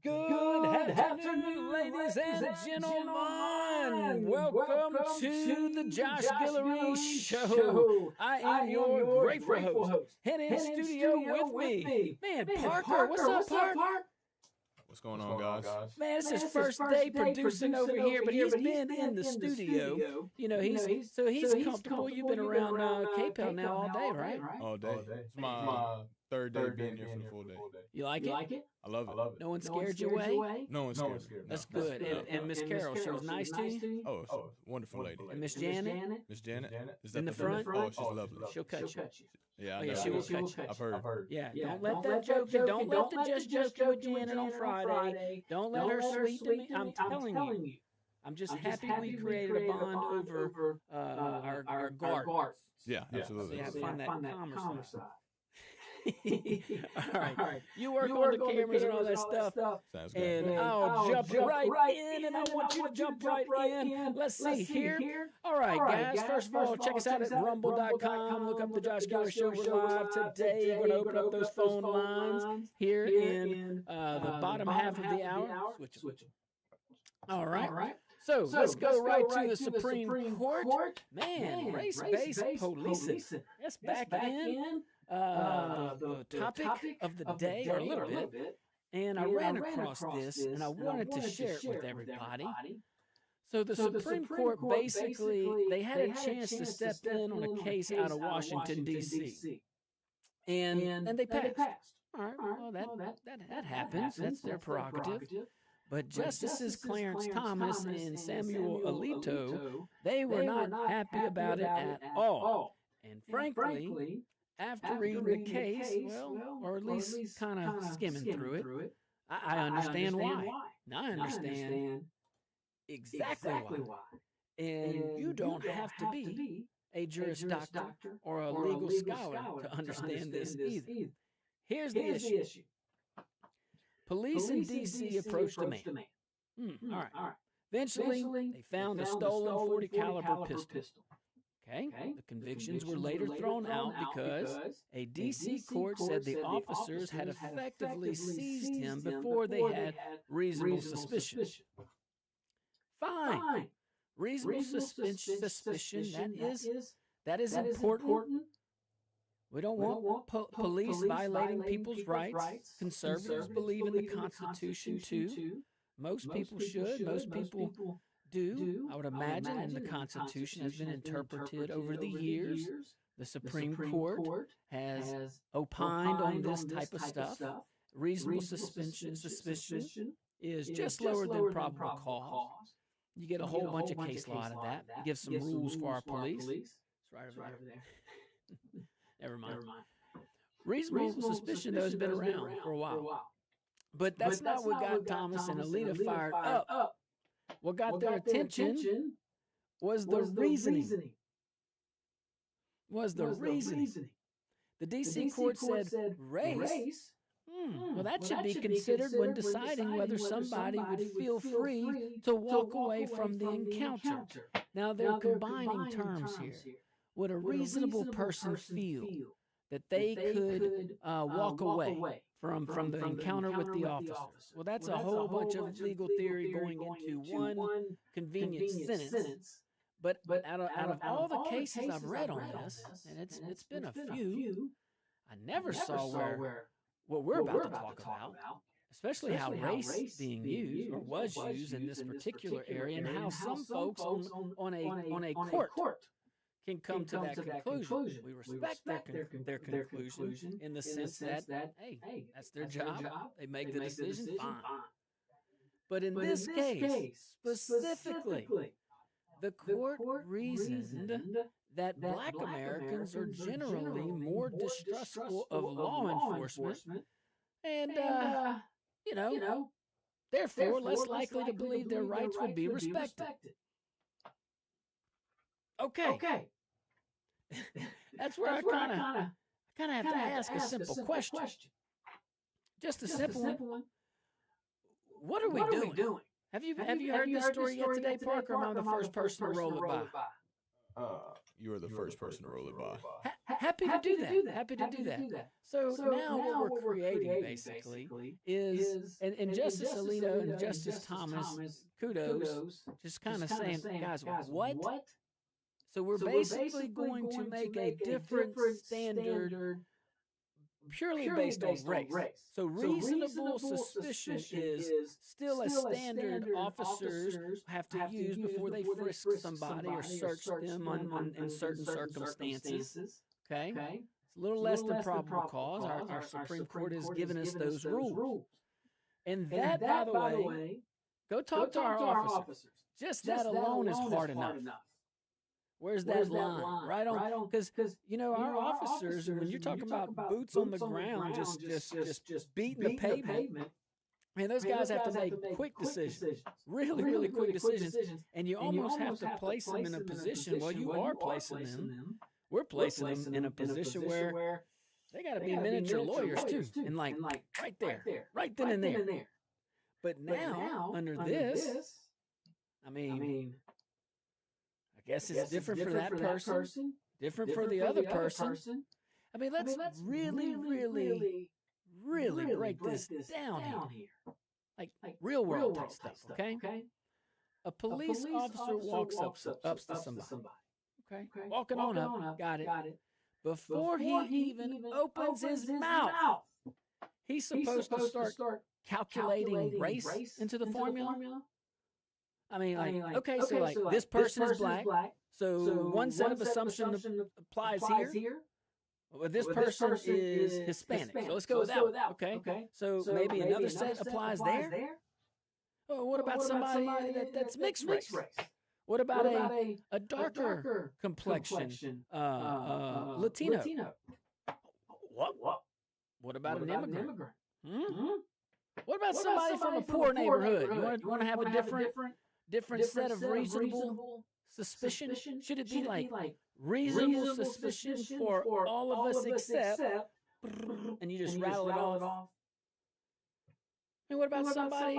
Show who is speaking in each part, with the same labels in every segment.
Speaker 1: Good afternoon, ladies and gentlemen. Welcome to the Josh Guillory Show. I am your grateful host. And in studio with me, man, Parker. What's up, Parker?
Speaker 2: What's going on, guys?
Speaker 1: Man, it's his first day producing over here, but he's been in the studio. You know, he's comfortable. You've been around KPEL now all day, right?
Speaker 2: All day. It's my third day being here for the full day.
Speaker 1: You like it?
Speaker 2: I love it.
Speaker 1: No one scared you away?
Speaker 2: No one scared me.
Speaker 1: That's good. And Miss Carol, she was nice to you?
Speaker 2: Oh, she's a wonderful lady.
Speaker 1: And Miss Janet?
Speaker 2: Miss Janet? Is
Speaker 1: In the front?
Speaker 2: Oh, she's lovely.
Speaker 1: She'll cut you.
Speaker 2: Yeah, I
Speaker 1: Oh, yeah,
Speaker 2: know.
Speaker 1: she will cut you.
Speaker 2: I've heard.
Speaker 1: Yeah, don't let that joke you. Don't let the just joke you with Janet on Friday. Don't let her sweet to me. I'm telling you. I'm just happy we created a bond over our guard.
Speaker 2: Yeah, absolutely.
Speaker 1: So you find that calmer side. All right. You work on the cameras and all that stuff.
Speaker 2: Sounds good.
Speaker 1: And I'll jump right in, and I want you to jump right in. Let's see here. All right, guys. First of all, check us out at rumble.com. Look up the Josh Guillory Show. We're live today. We're going to open up those phone lines here in the bottom half of the hour. Switch them. All right. So let's go right to the Supreme Court. Man, race-based policing. That's back in. The topic of the day, or a little bit, and I ran across this, and I wanted to share it with everybody. So the Supreme Court basically, they had a chance to step in on a case out of Washington, D.C., and they passed. All right, well, that happens. That's their prerogative. But Justices Clarence Thomas and Samuel Alito, they were not happy about it at all. And frankly, after reading the case, well, or at least kind of skimming through it, I understand why. Now I understand exactly why. And you don't have to be a Juris Doctor or a legal scholar to understand this either. Here's the issue. Police in D.C. approached a man. All right. Eventually, they found a stolen .40 caliber pistol. Okay. The convictions were later thrown out because a D.C. court said the officers had effectively seized him before they had reasonable suspicion. Fine. Reasonable suspicion, that is important. We don't want police violating people's rights. Conservatives believe in the Constitution, too. Most people should. Most people do. I would imagine, and the Constitution has been interpreted over the years. The Supreme Court has opined on this type of stuff. Reasonable suspicion is just lower than probable cause. You get a whole bunch of case law out of that. It gives some rules for our police. It's right over there. Never mind. Reasonable suspicion, though, has been around for a while. But that's not what got Thomas and Alito fired up. What got their attention was the reasoning. The D.C. court said race? Well, that should be considered when deciding whether somebody would feel free to walk away from the encounter. Now, they're combining terms here. Would a reasonable person feel that they could walk away from the encounter with the officers? Well, that's a whole bunch of legal theory going into one convenient sentence. But out of all the cases I've read on this, and it's been a few, I never saw where what we're about to talk about, especially how race being used or was used in this particular area, and how some folks on a court can come to that conclusion. We respect their conclusion in the sense that, hey, that's their job. They make the decision, fine. But in this case, specifically, the court reasoned that Black Americans are generally more distrustful of law enforcement and, therefore less likely to believe their rights would be respected. Okay. That's where I kind of have to ask a simple question. Just a simple one. What are we doing? Have you heard this story yet today, Parker? Or am I the first person to roll it by?
Speaker 2: you are the first person to roll it by.
Speaker 1: Happy to do that. Happy to do that. So now what we're creating basically is, and Justice Alito and Justice Thomas, kudos, just kind of saying, guys, what? So we're basically going to make a different standard purely based on race. So reasonable suspicion is still a standard officers have to use before they frisk somebody or search them in certain circumstances. Okay? It's a little less than probable cause. Our Supreme Court has given us those rules. And that, by the way, go talk to our officers. Just that alone is hard enough. Where's that line? Right on, because our officers, and when you're talking about boots on the ground, just beating the pavement, man, those guys have to make quick decisions, really quick decisions, and you almost have to place them in a position. Well, you are placing them. We're placing them in a position where they got to be miniature lawyers too, and like right there, right then and there. But now under this, I mean. I guess it's different for that person, different for the other person. I mean, let's really break this down here. Like real world type stuff, okay? A police officer walks up to somebody, okay? Walking on up, got it. Before he even opens his mouth, he's supposed to start calculating race into the formula. I mean, okay, so this person is black, so one set of assumptions applies here. Well, this person is Hispanic, so let's go with that one, okay? So maybe another set applies there. Well, what about somebody that's mixed race? What about a darker complexion, Latino? What about an immigrant? What about somebody from a poor neighborhood? You want to have a different set of reasonable suspicion? Should it be like reasonable suspicion for all of us except, and you just rattle it off? And what about somebody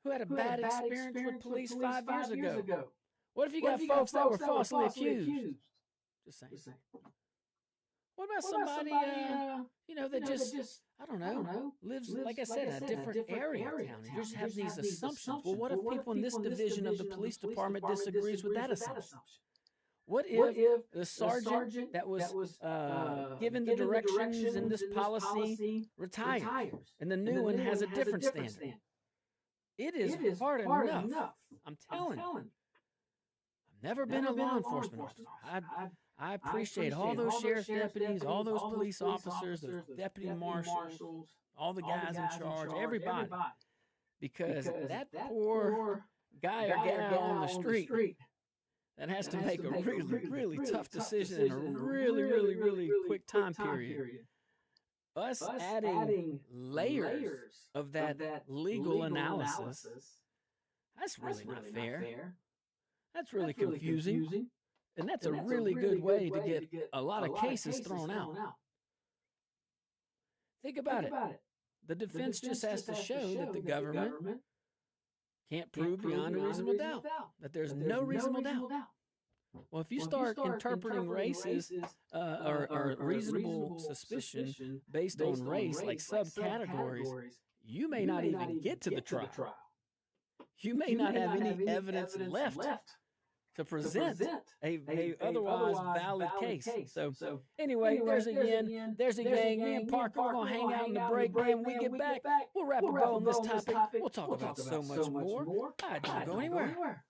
Speaker 1: who had a bad experience with police 5 years ago? What if you got folks that were falsely accused? Just saying. What about somebody, that just I don't know, lives, like I said, in a different area of town? You just have these assumptions. Well, what if people in this division of the police department disagrees with that assumption? What if the sergeant that was given the directions in this policy retires, and the new one has a different standard? It is hard enough. I'm telling you. I've never been a law enforcement officer. I appreciate all those sheriff's deputies, all those police officers, those deputy marshals, all the guys in charge, everybody. Because that poor guy or gal on the street that has to make a really tough decision in a really quick time period. Us adding layers of that legal analysis, that's really not fair. That's really confusing. And that's a really good way to get a lot of cases thrown out. Think about it. The defense just has to show that the government can't prove beyond a reasonable doubt, that there's no reasonable doubt. Well, if you start interpreting races or reasonable suspicion based on race like subcategories, you may not even get to the trial. You may not have any evidence left to present a otherwise valid case. So anyway, there's a yin, there's a yang. Me and Parker, we're going to hang out in the break. When we get back, we'll wrap a bow on this topic. We'll talk about so much more. I don't go anywhere.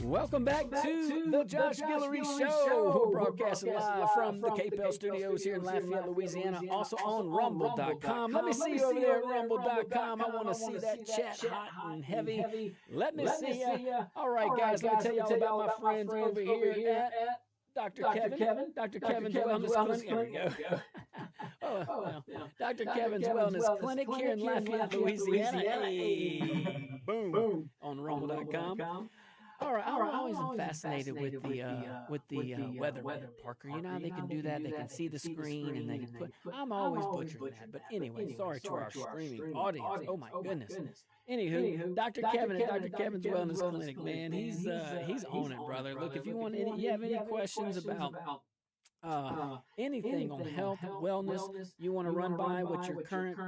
Speaker 1: Welcome back to the Josh Guillory Show. We're broadcasting live from the KPEL studios here in Lafayette, Louisiana. Also on Rumble.com. Let me see you over there at Rumble.com. I want to see that chat hot and heavy. Let me see you. All right, guys, let me tell you all about my friends over here at Dr. Kevin. Dr. Kevin's Wellness Clinic. There we go. Dr. Kevin's Wellness Clinic here in Lafayette, Louisiana. Hey, boom. On Rumble.com. All right, I'm always fascinated with the weatherman, Parker. You know how they can do that? They can see the screen and they can put. I'm always butchering that. But anyway, sorry to our streaming audience. Oh my goodness. Anywho, Dr. Kevin at Dr. Kevin's Wellness Clinic, man, he's on it, brother. Look, if you have any questions about anything on health, wellness, you want to run by what your current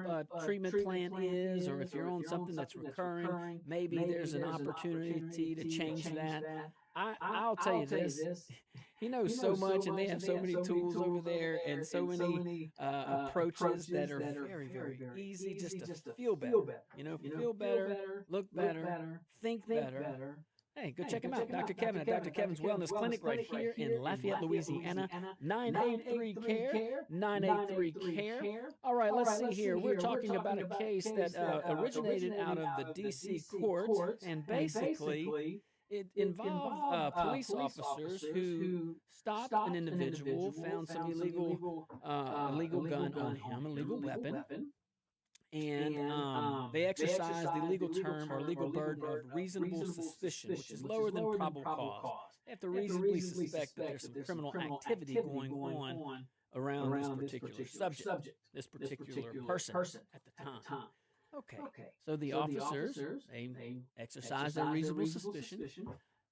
Speaker 1: treatment plan is, or if you're on something that's recurring, maybe there's an opportunity to change that. I'll tell you this, he knows so much, and they have so many tools over there and so many approaches that are very, very easy just to feel better. You know, feel better, look better, think better. Hey, go check him out, Dr. Kevin at Dr. Kevin's Wellness Clinic right here in Lafayette, Louisiana, 983-CARE, 983-CARE. All right, let's see here. We're talking about a case that originated out of the D.C. court, and basically it involved police officers who stopped an individual, found some illegal gun on him, a legal weapon. And they exercise the legal term or legal burden of reasonable suspicion, which is lower than probable cause. They have to reasonably suspect that there's some criminal activity going on around this particular subject, this particular person at the time. Okay, so the officers, they exercise their reasonable suspicion.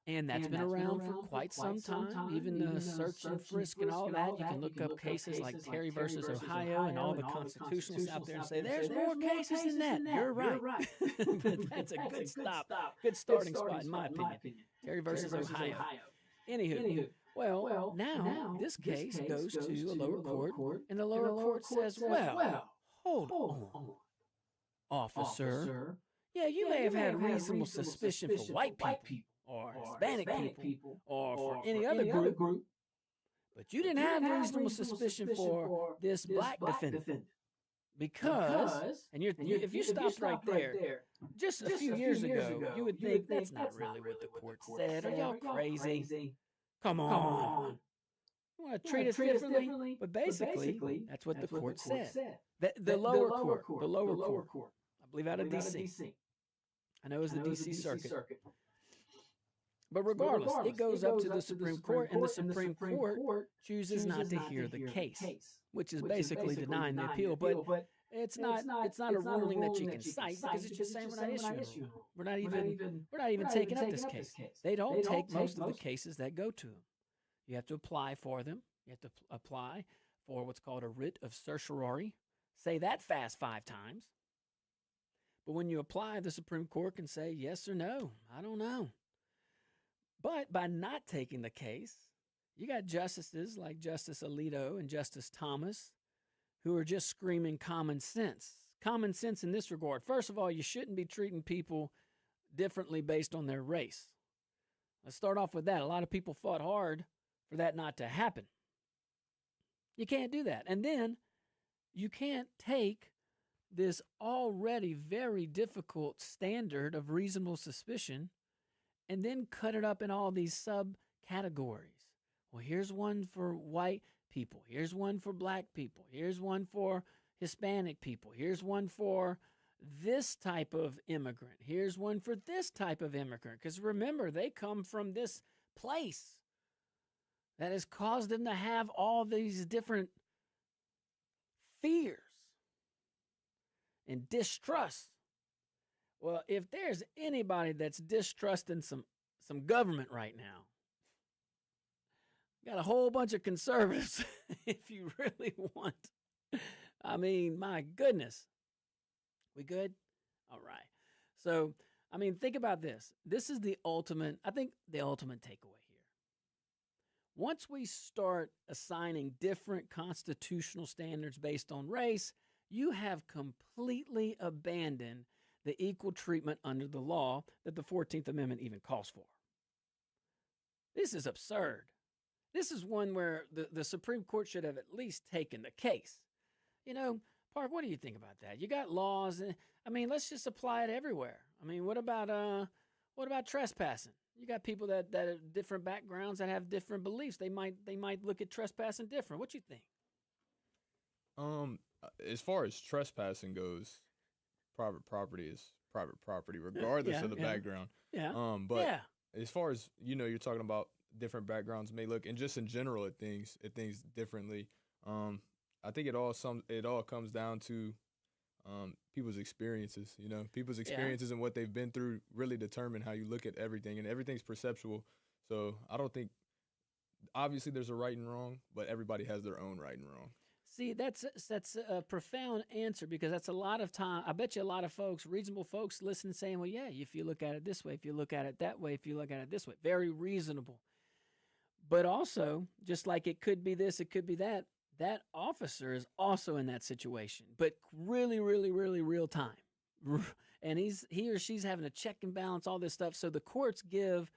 Speaker 1: And that's been around for quite some time. Even the search and frisk and all that. You can look up cases like Terry versus Ohio and all the constitutionalists out there and say, there's more cases than that. You're right. But that's a good good starting spot in my opinion. Terry versus Ohio. Anywho, well, now this case goes to a lower court, and the lower court says, well, hold on, officer. Yeah, you may have had reasonable suspicion for white people, or Hispanic people, or for any other group, but you didn't have reasonable suspicion for this black defendant. Because, and if you stopped right there, just a few years ago, you would think that's not really what the court said. Are y'all crazy? Come on. You want to treat us differently? But basically, that's what the court said. The lower court, I believe out of D.C. I know it was the D.C. Circuit. But regardless, it goes up to the Supreme Court, and the Supreme Court chooses not to hear the case, which is basically denying the appeal. But it's not a ruling that you can cite, because it's just saying we're not issuing. We're not even taking up this case. They don't take most of the cases that go to them. You have to apply for them. You have to apply for what's called a writ of certiorari. Say that fast 5 times. But when you apply, the Supreme Court can say yes or no. I don't know. But by not taking the case, you got justices like Justice Alito and Justice Thomas who are just screaming common sense. Common sense in this regard. First of all, you shouldn't be treating people differently based on their race. Let's start off with that. A lot of people fought hard for that not to happen. You can't do that. And then you can't take this already very difficult standard of reasonable suspicion and then cut it up in all these subcategories. Well, here's one for white people. Here's one for black people. Here's one for Hispanic people. Here's one for this type of immigrant. Here's one for this type of immigrant. Because remember, they come from this place that has caused them to have all these different fears and distrust. Well, if there's anybody that's distrusting some government right now, got a whole bunch of conservatives, if you really want. I mean, my goodness. We good? All right. So, I mean, think about this. This is the ultimate takeaway here. Once we start assigning different constitutional standards based on race, you have completely abandoned the equal treatment under the law that the 14th Amendment even calls for. This is absurd. This is one where the Supreme Court should have at least taken the case. You know, Park, what do you think about that? You got laws. I mean, let's just apply it everywhere. I mean, what about trespassing? You got people that have different backgrounds that have different beliefs. They might look at trespassing different. What you think?
Speaker 2: As far as trespassing goes, private property is private property, regardless of the background.
Speaker 1: Yeah.
Speaker 2: But as far as you're talking about different backgrounds may look, and just in general at things differently. I think it all comes down to people's experiences. People's experiences and what they've been through really determine how you look at everything, and everything's perceptual. So I don't think, obviously there's a right and wrong, but everybody has their own right and wrong.
Speaker 1: See, that's a profound answer, because that's a lot of time. I bet you a lot of folks, reasonable folks, listen saying, well, yeah, if you look at it this way, if you look at it that way, if you look at it this way, very reasonable. But also, just like it could be this, it could be that, that officer is also in that situation, but really, really, really real time. And he or she's having to check and balance all this stuff. So the courts give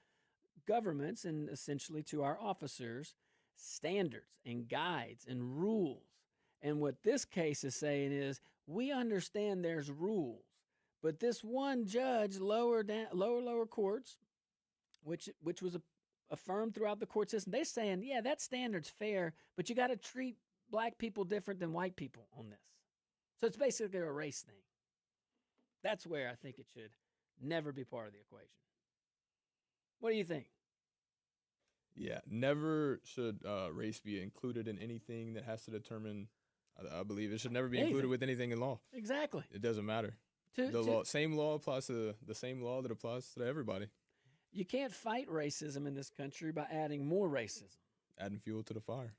Speaker 1: governments, and essentially to our officers, standards and guides and rules. And what this case is saying is, we understand there's rules, but this one judge, lower courts, which was affirmed throughout the court system, they're saying, yeah, that standard's fair, but you got to treat black people different than white people on this. So it's basically a race thing. That's where I think it should never be part of the equation. What do you think?
Speaker 2: Yeah, never should race be included in anything that has to determine. I believe it should never be included with anything in law.
Speaker 1: Exactly.
Speaker 2: It doesn't matter. Same law applies to the same law that applies to everybody.
Speaker 1: You can't fight racism in this country by adding more racism.
Speaker 2: Adding fuel to the fire.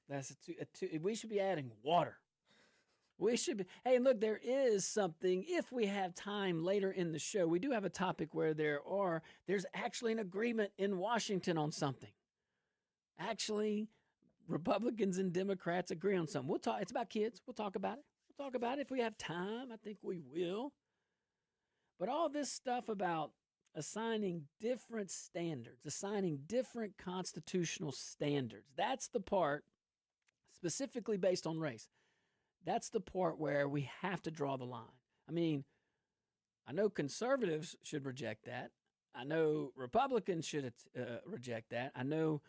Speaker 1: We should be adding water. We should be. Hey, look, there is something. If we have time later in the show, we do have a topic where there's actually an agreement in Washington on something. Actually, Republicans and Democrats agree on something. We'll talk. It's about kids. We'll talk about it. We'll talk about it if we have time. I think we will. But all this stuff about assigning different standards, assigning different constitutional standards, that's the part, specifically based on race, that's the part where we have to draw the line. I mean, I know conservatives should reject that. I know Republicans should reject that. I know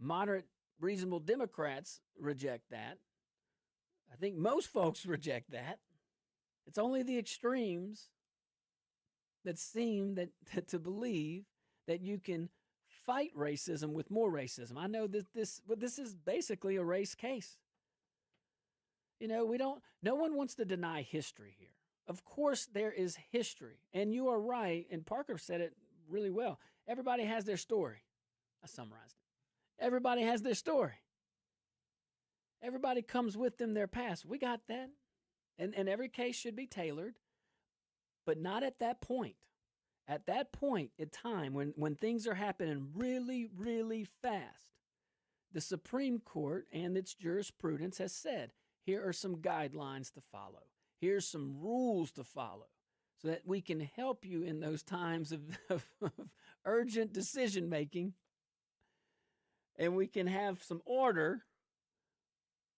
Speaker 1: moderate, reasonable Democrats reject that. I think most folks reject that. It's only the extremes that seem to believe that you can fight racism with more racism. I know that this is basically a race case. No one wants to deny history here. Of course there is history, and you are right, and Parker said it really well. Everybody has their story. I summarized it. Everybody has their story. Everybody comes with them their past. We got that. And every case should be tailored, but not at that point. At that point in time, when things are happening really, really fast, the Supreme Court and its jurisprudence has said, here are some guidelines to follow. Here's some rules to follow so that we can help you in those times of urgent decision making, and we can have some order,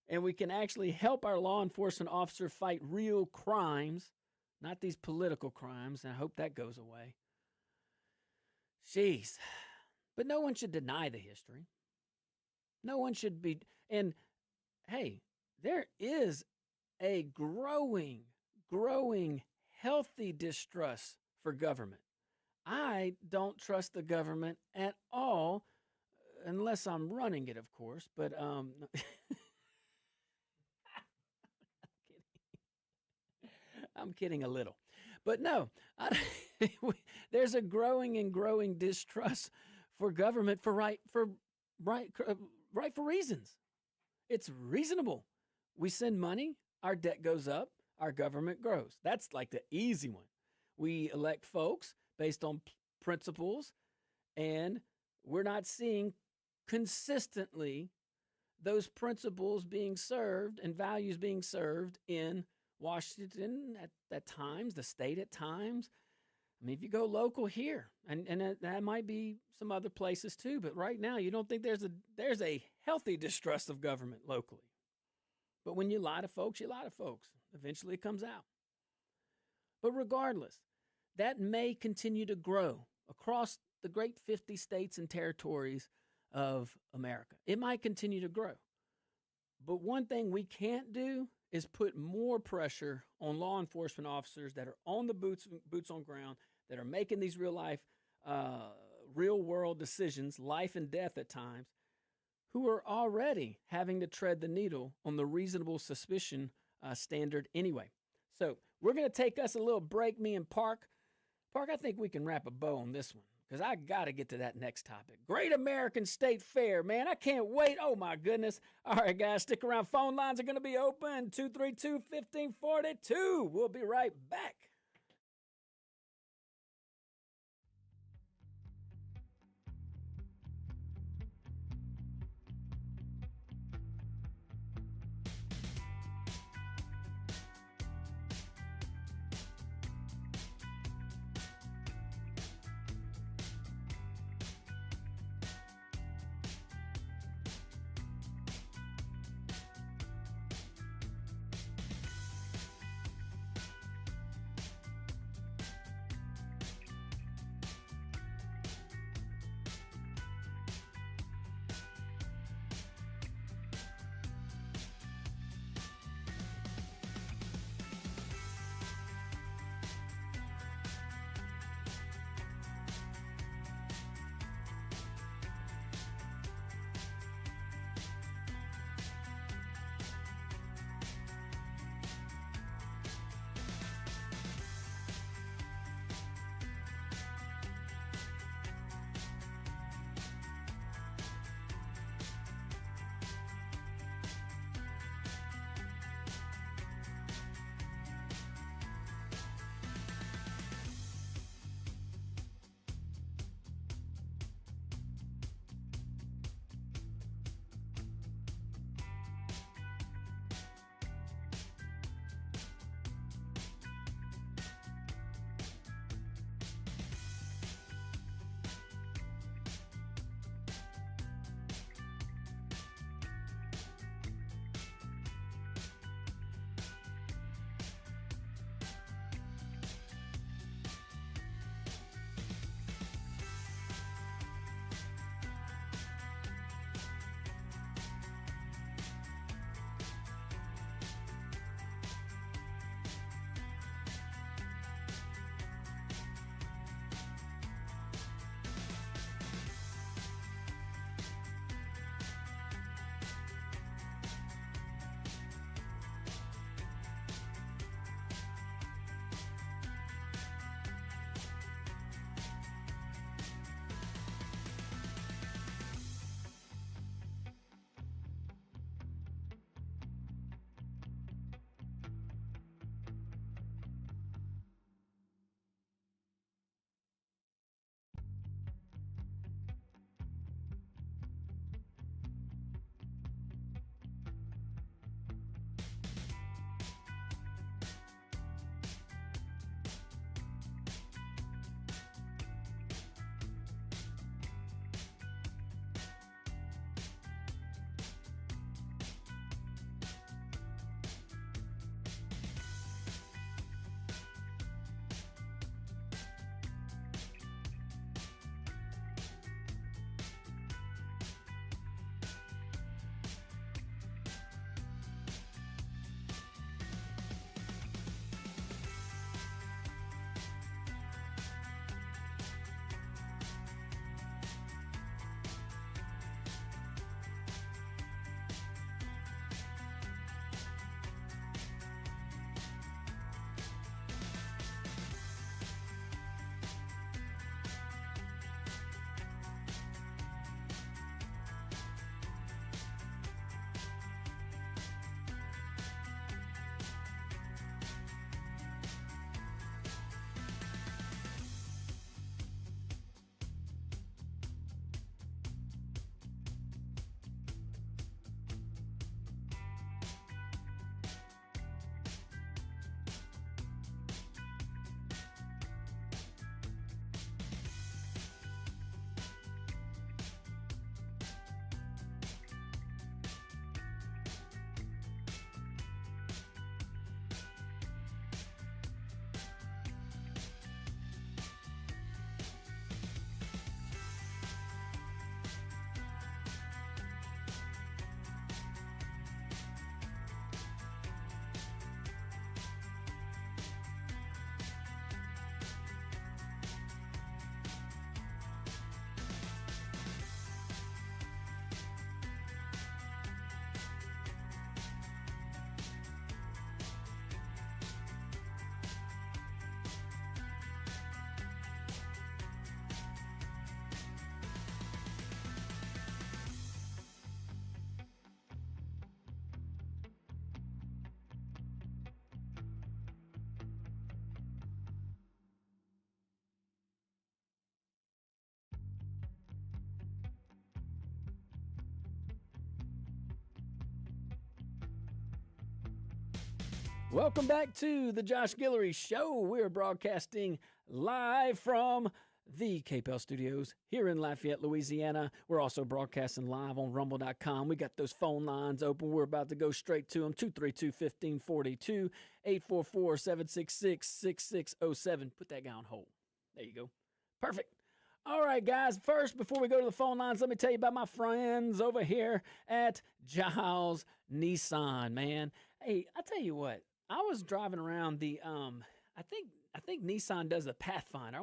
Speaker 1: and we can actually help our law enforcement officer fight real crimes, not these political crimes, and I hope that goes away. Jeez. But no one should deny the history. No one should be, and hey, there is a growing, healthy distrust for government. I don't trust the government at all, unless I'm running it, of course, but I'm kidding a little. But no, there's a growing distrust for government for rightful reasons. It's reasonable. We send money, our debt goes up, our government grows. That's like the easy one. We elect folks based on principles, and we're not seeing consistently those principles being served and values being served in Washington at times, the state at times. I mean, if you go local here, and that might be some other places too, but right now you don't think there's a healthy distrust of government locally. But when you lie to folks, you lie to folks. Eventually it comes out. But regardless, that may continue to grow across the great 50 states and territories of America. It might continue to grow. But one thing we can't do is put more pressure on law enforcement officers that are on the boots on ground, that are making these real world decisions, life and death at times, who are already having to tread the needle on the reasonable suspicion standard anyway. So we're going to take us a little break, me and Park. Park, I think we can wrap a bow on this one because I got to get to that next topic. Great American State Fair, man. I can't wait. Oh, my goodness. All right, guys, stick around. Phone lines are going to be open, 232-1542. We'll be right back. Welcome back to the Josh Guillory Show. We're broadcasting live from the KPEL Studios here in Lafayette, Louisiana. We're also broadcasting live on Rumble.com. We got those phone lines open. We're about to go straight to them. 232-1542, 844-766-6607. Put that guy on hold. There you go. Perfect. All right, guys. First, before we go to the phone lines, let me tell you about my friends over here at Giles Nissan, man. Hey, I tell you what. I was driving around the I think Nissan does the Pathfinder.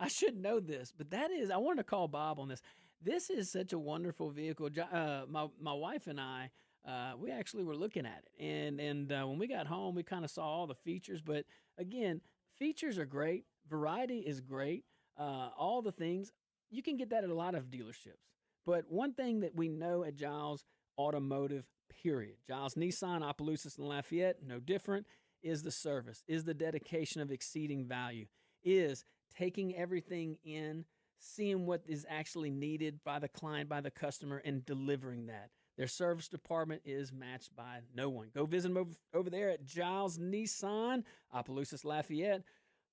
Speaker 1: I should know this, but I wanted to call Bob on this. This is such a wonderful vehicle. My wife and I, we actually were looking at it, and when we got home, we kind of saw all the features. But again, features are great, variety is great, all the things you can get that at a lot of dealerships. But one thing that we know at Giles Automotive, period, Giles Nissan, Opelousas and Lafayette, no different, is the service, is the dedication of exceeding value, is taking everything in, seeing what is actually needed by the client, by the customer, and delivering that. Their service department is matched by no one. Go visit them over there at Giles Nissan, Opelousas, Lafayette.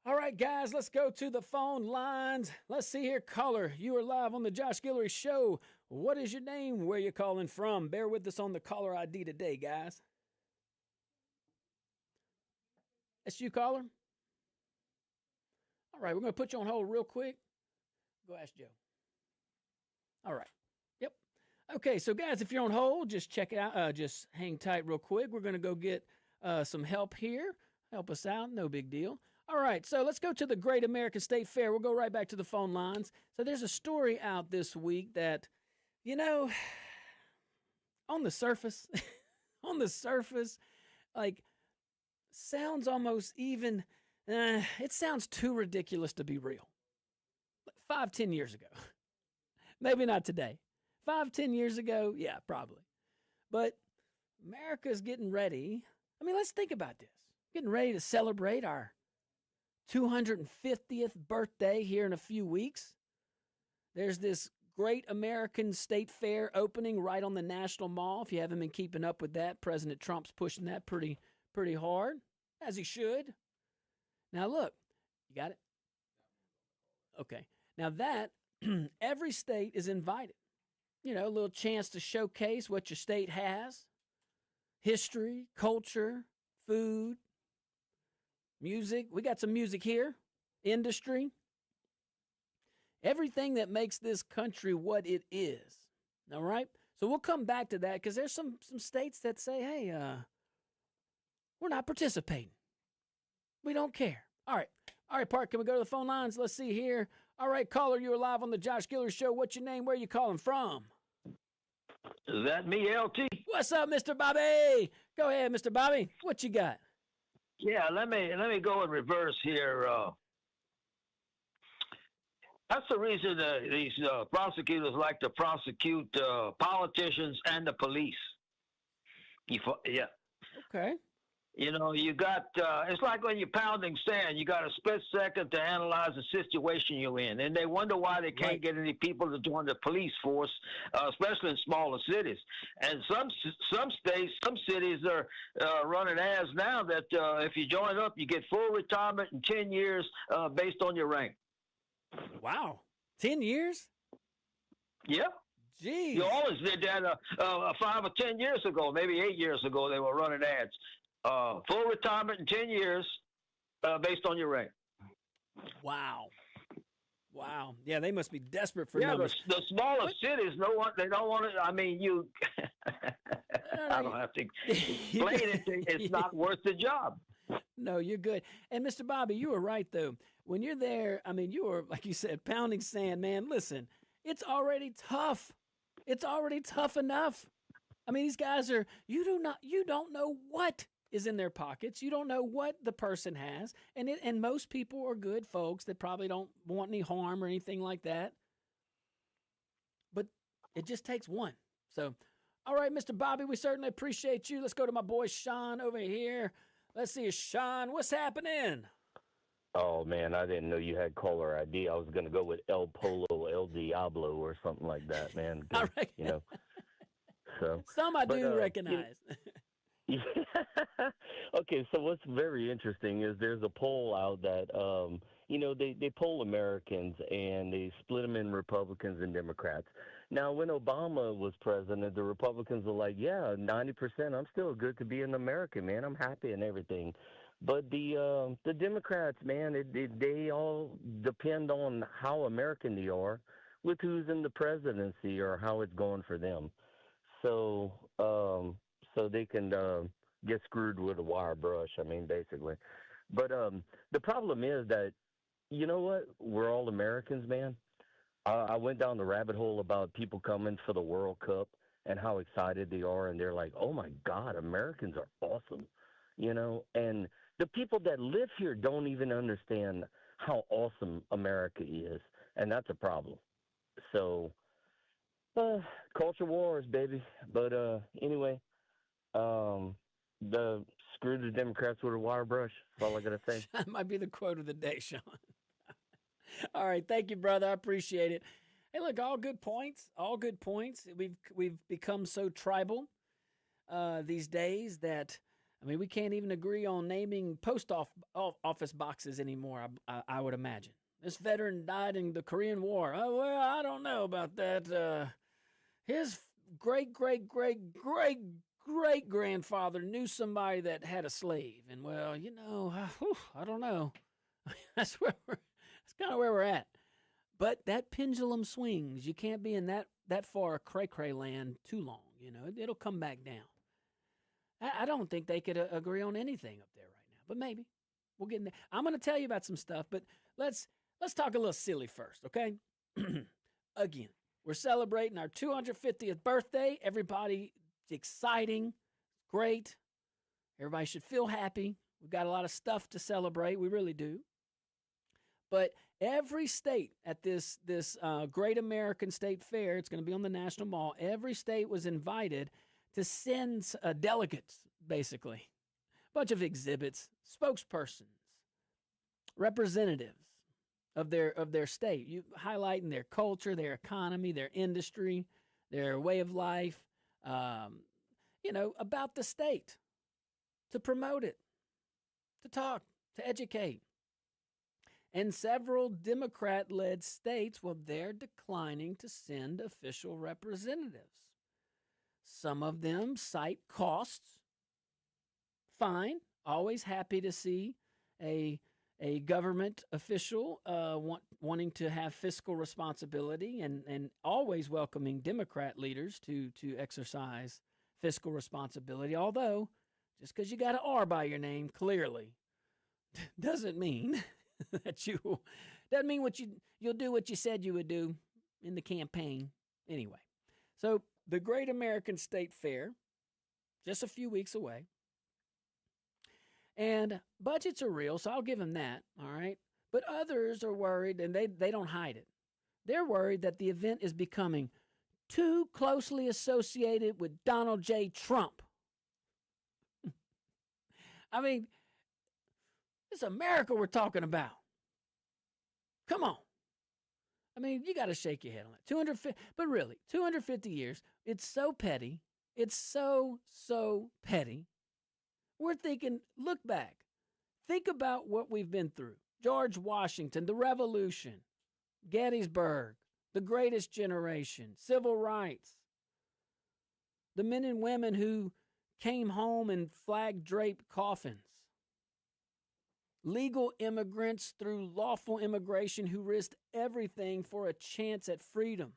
Speaker 1: All right, guys, let's go to the phone lines. Let's see here. Caller, you are live on the Josh Guillory Show. What is your name? Where you calling from? Bear with us on the caller ID today, guys. That's you, caller? All right, we're going to put you on hold real quick. Go ask Joe. All right. Yep. Okay, so guys, if you're on hold, just check it out. Just hang tight real quick. We're going to go get some help here. Help us out. No big deal. All right, so let's go to the Great American State Fair. We'll go right back to the phone lines. So there's a story out this week that, on the surface, like, sounds almost even, it sounds too ridiculous to be real. 5-10 years ago. Maybe not today. 5-10 years ago, yeah, probably. But America's getting ready. I mean, let's think about this. Getting ready to celebrate our 250th birthday here in a few weeks. There's this Great American State Fair opening right on the National Mall. If you haven't been keeping up with that, President Trump's pushing that pretty hard, as he should. Now, look, you got it? Okay. Now that, every state is invited. A little chance to showcase what your state has. History, culture, food, music. We got some music here. Industry. Everything that makes this country what it is. All right? So we'll come back to that because there's some states that say, hey, we're not participating. We don't care. All right, Park, can we go to the phone lines? Let's see here. All right, caller, you're live on the Josh Guillory Show. What's your name? Where are you calling from?
Speaker 3: Is that me, LT?
Speaker 1: What's up, Mr. Bobby? Go ahead, Mr. Bobby. What you got?
Speaker 3: Yeah, let me go in reverse here. That's the reason these prosecutors like to prosecute politicians and the police. Yeah.
Speaker 1: Okay.
Speaker 3: You got, it's like when you're pounding sand, you got a split second to analyze the situation you're in. And they wonder why they can't get any people to join the police force, especially in smaller cities. And some states, some cities are running ads now that if you join up, you get full retirement in 10 years based on your rank.
Speaker 1: Wow. 10 years?
Speaker 3: Yep.
Speaker 1: Jeez.
Speaker 3: You always did that 5 or 10 years ago, maybe 8 years ago, they were running ads. Full retirement in 10 years based on your rank. Wow.
Speaker 1: Yeah, they must be desperate for numbers.
Speaker 3: The smaller cities, they don't want to. I mean, you. I don't have to explain it. It's not worth the job.
Speaker 1: No, you're good. And Mr. Bobby, you were right though. When you're there, I mean, you were, like you said, pounding sand, man. Listen, it's already tough. It's already tough enough. I mean, these guys are. You don't know what is in their pockets. You don't know what the person has. And most people are good folks that probably don't want any harm or anything like that. But it just takes one. So, all right, Mr. Bobby, we certainly appreciate you. Let's go to my boy Sean over here. Let's see, Sean, what's happening?
Speaker 4: Oh, man, I didn't know you had caller ID. I was going to go with El Polo, El Diablo or something like that, man.
Speaker 1: All right.
Speaker 4: So,
Speaker 1: Some I do recognize.
Speaker 4: Okay, so what's very interesting is there's a poll out that they poll Americans and they split them in Republicans and Democrats. Now, when Obama was president, the Republicans were like, "Yeah, 90%. I'm still good to be an American, man. I'm happy and everything." But the Democrats, man, they all depend on how American they are, with who's in the presidency or how it's going for them. So so they can get screwed with a wire brush. I mean, basically. But the problem is that you know what? We're all Americans, man. I went down the rabbit hole about people coming for the World Cup and how excited they are, and they're like, "Oh my God, Americans are awesome," And the people that live here don't even understand how awesome America is, and that's a problem. So, uh, culture wars, baby. But anyway, um, the screw the Democrats with a wire brush. That's all I gotta say.
Speaker 1: That might be the quote of the day, Sean. All right, thank you, brother. I appreciate it. Hey, look, all good points. All good points. We've become so tribal these days that we can't even agree on naming office boxes anymore. I would imagine this veteran died in the Korean War. Oh well, I don't know about that. His great great great great great grandfather knew somebody that had a slave, and well, I don't know. That's kind of where we're at. But that pendulum swings. You can't be in that far cray-cray land too long. It'll come back down. I don't think they could agree on anything up there right now, but maybe we'll get in there. I'm going to tell you about some stuff, but let's talk a little silly first, okay? Again, we're celebrating our 250th birthday. Everybody, it's exciting, great. Everybody should feel happy. We've got a lot of stuff to celebrate. We really do. But every state at this Great American State Fair, it's going to be on the National Mall, every state was invited to send delegates, basically, a bunch of exhibits, spokespersons, representatives of their state, highlighting their culture, their economy, their industry, their way of life, about the state, to promote it, to talk, to educate. And several Democrat-led states, well, they're declining to send official representatives. Some of them cite costs. Fine. Always happy to see a government official wanting to have fiscal responsibility and always welcoming Democrat leaders to exercise fiscal responsibility. Although, just because you got an R by your name, clearly, doesn't mean that you'll do what you said you would do in the campaign anyway. So the Great American State Fair, just a few weeks away. And budgets are real, so I'll give them that, all right? But others are worried, and they don't hide it. They're worried that the event is becoming too closely associated with Donald J. Trump. It's America we're talking about. Come on. You got to shake your head on that. 250, but really, 250 years, it's so petty. It's so petty. We're thinking, look back. Think about what we've been through. George Washington, the Revolution, Gettysburg, the Greatest Generation, civil rights, the men and women who came home in flag-draped coffins, legal immigrants through lawful immigration who risked everything for a chance at freedom.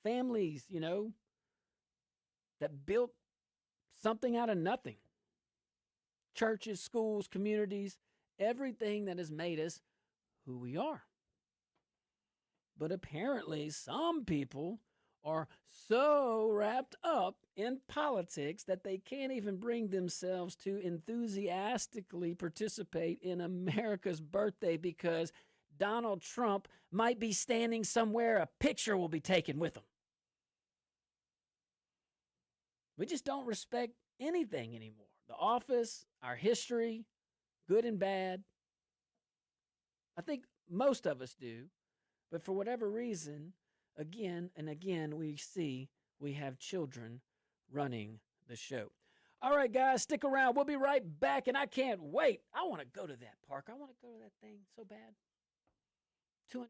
Speaker 1: Families, that built something out of nothing. Churches, schools, communities, everything that has made us who we are. But apparently some people are so wrapped up in politics that they can't even bring themselves to enthusiastically participate in America's birthday because Donald Trump might be standing somewhere a picture will be taken with him. We just don't respect anything anymore. The office, our history, good and bad. I think most of us do. But for whatever reason, again and again, we have children running the show. All right, guys, stick around. We'll be right back, and I can't wait. I want to go to that park. I want to go to that thing so bad. 200.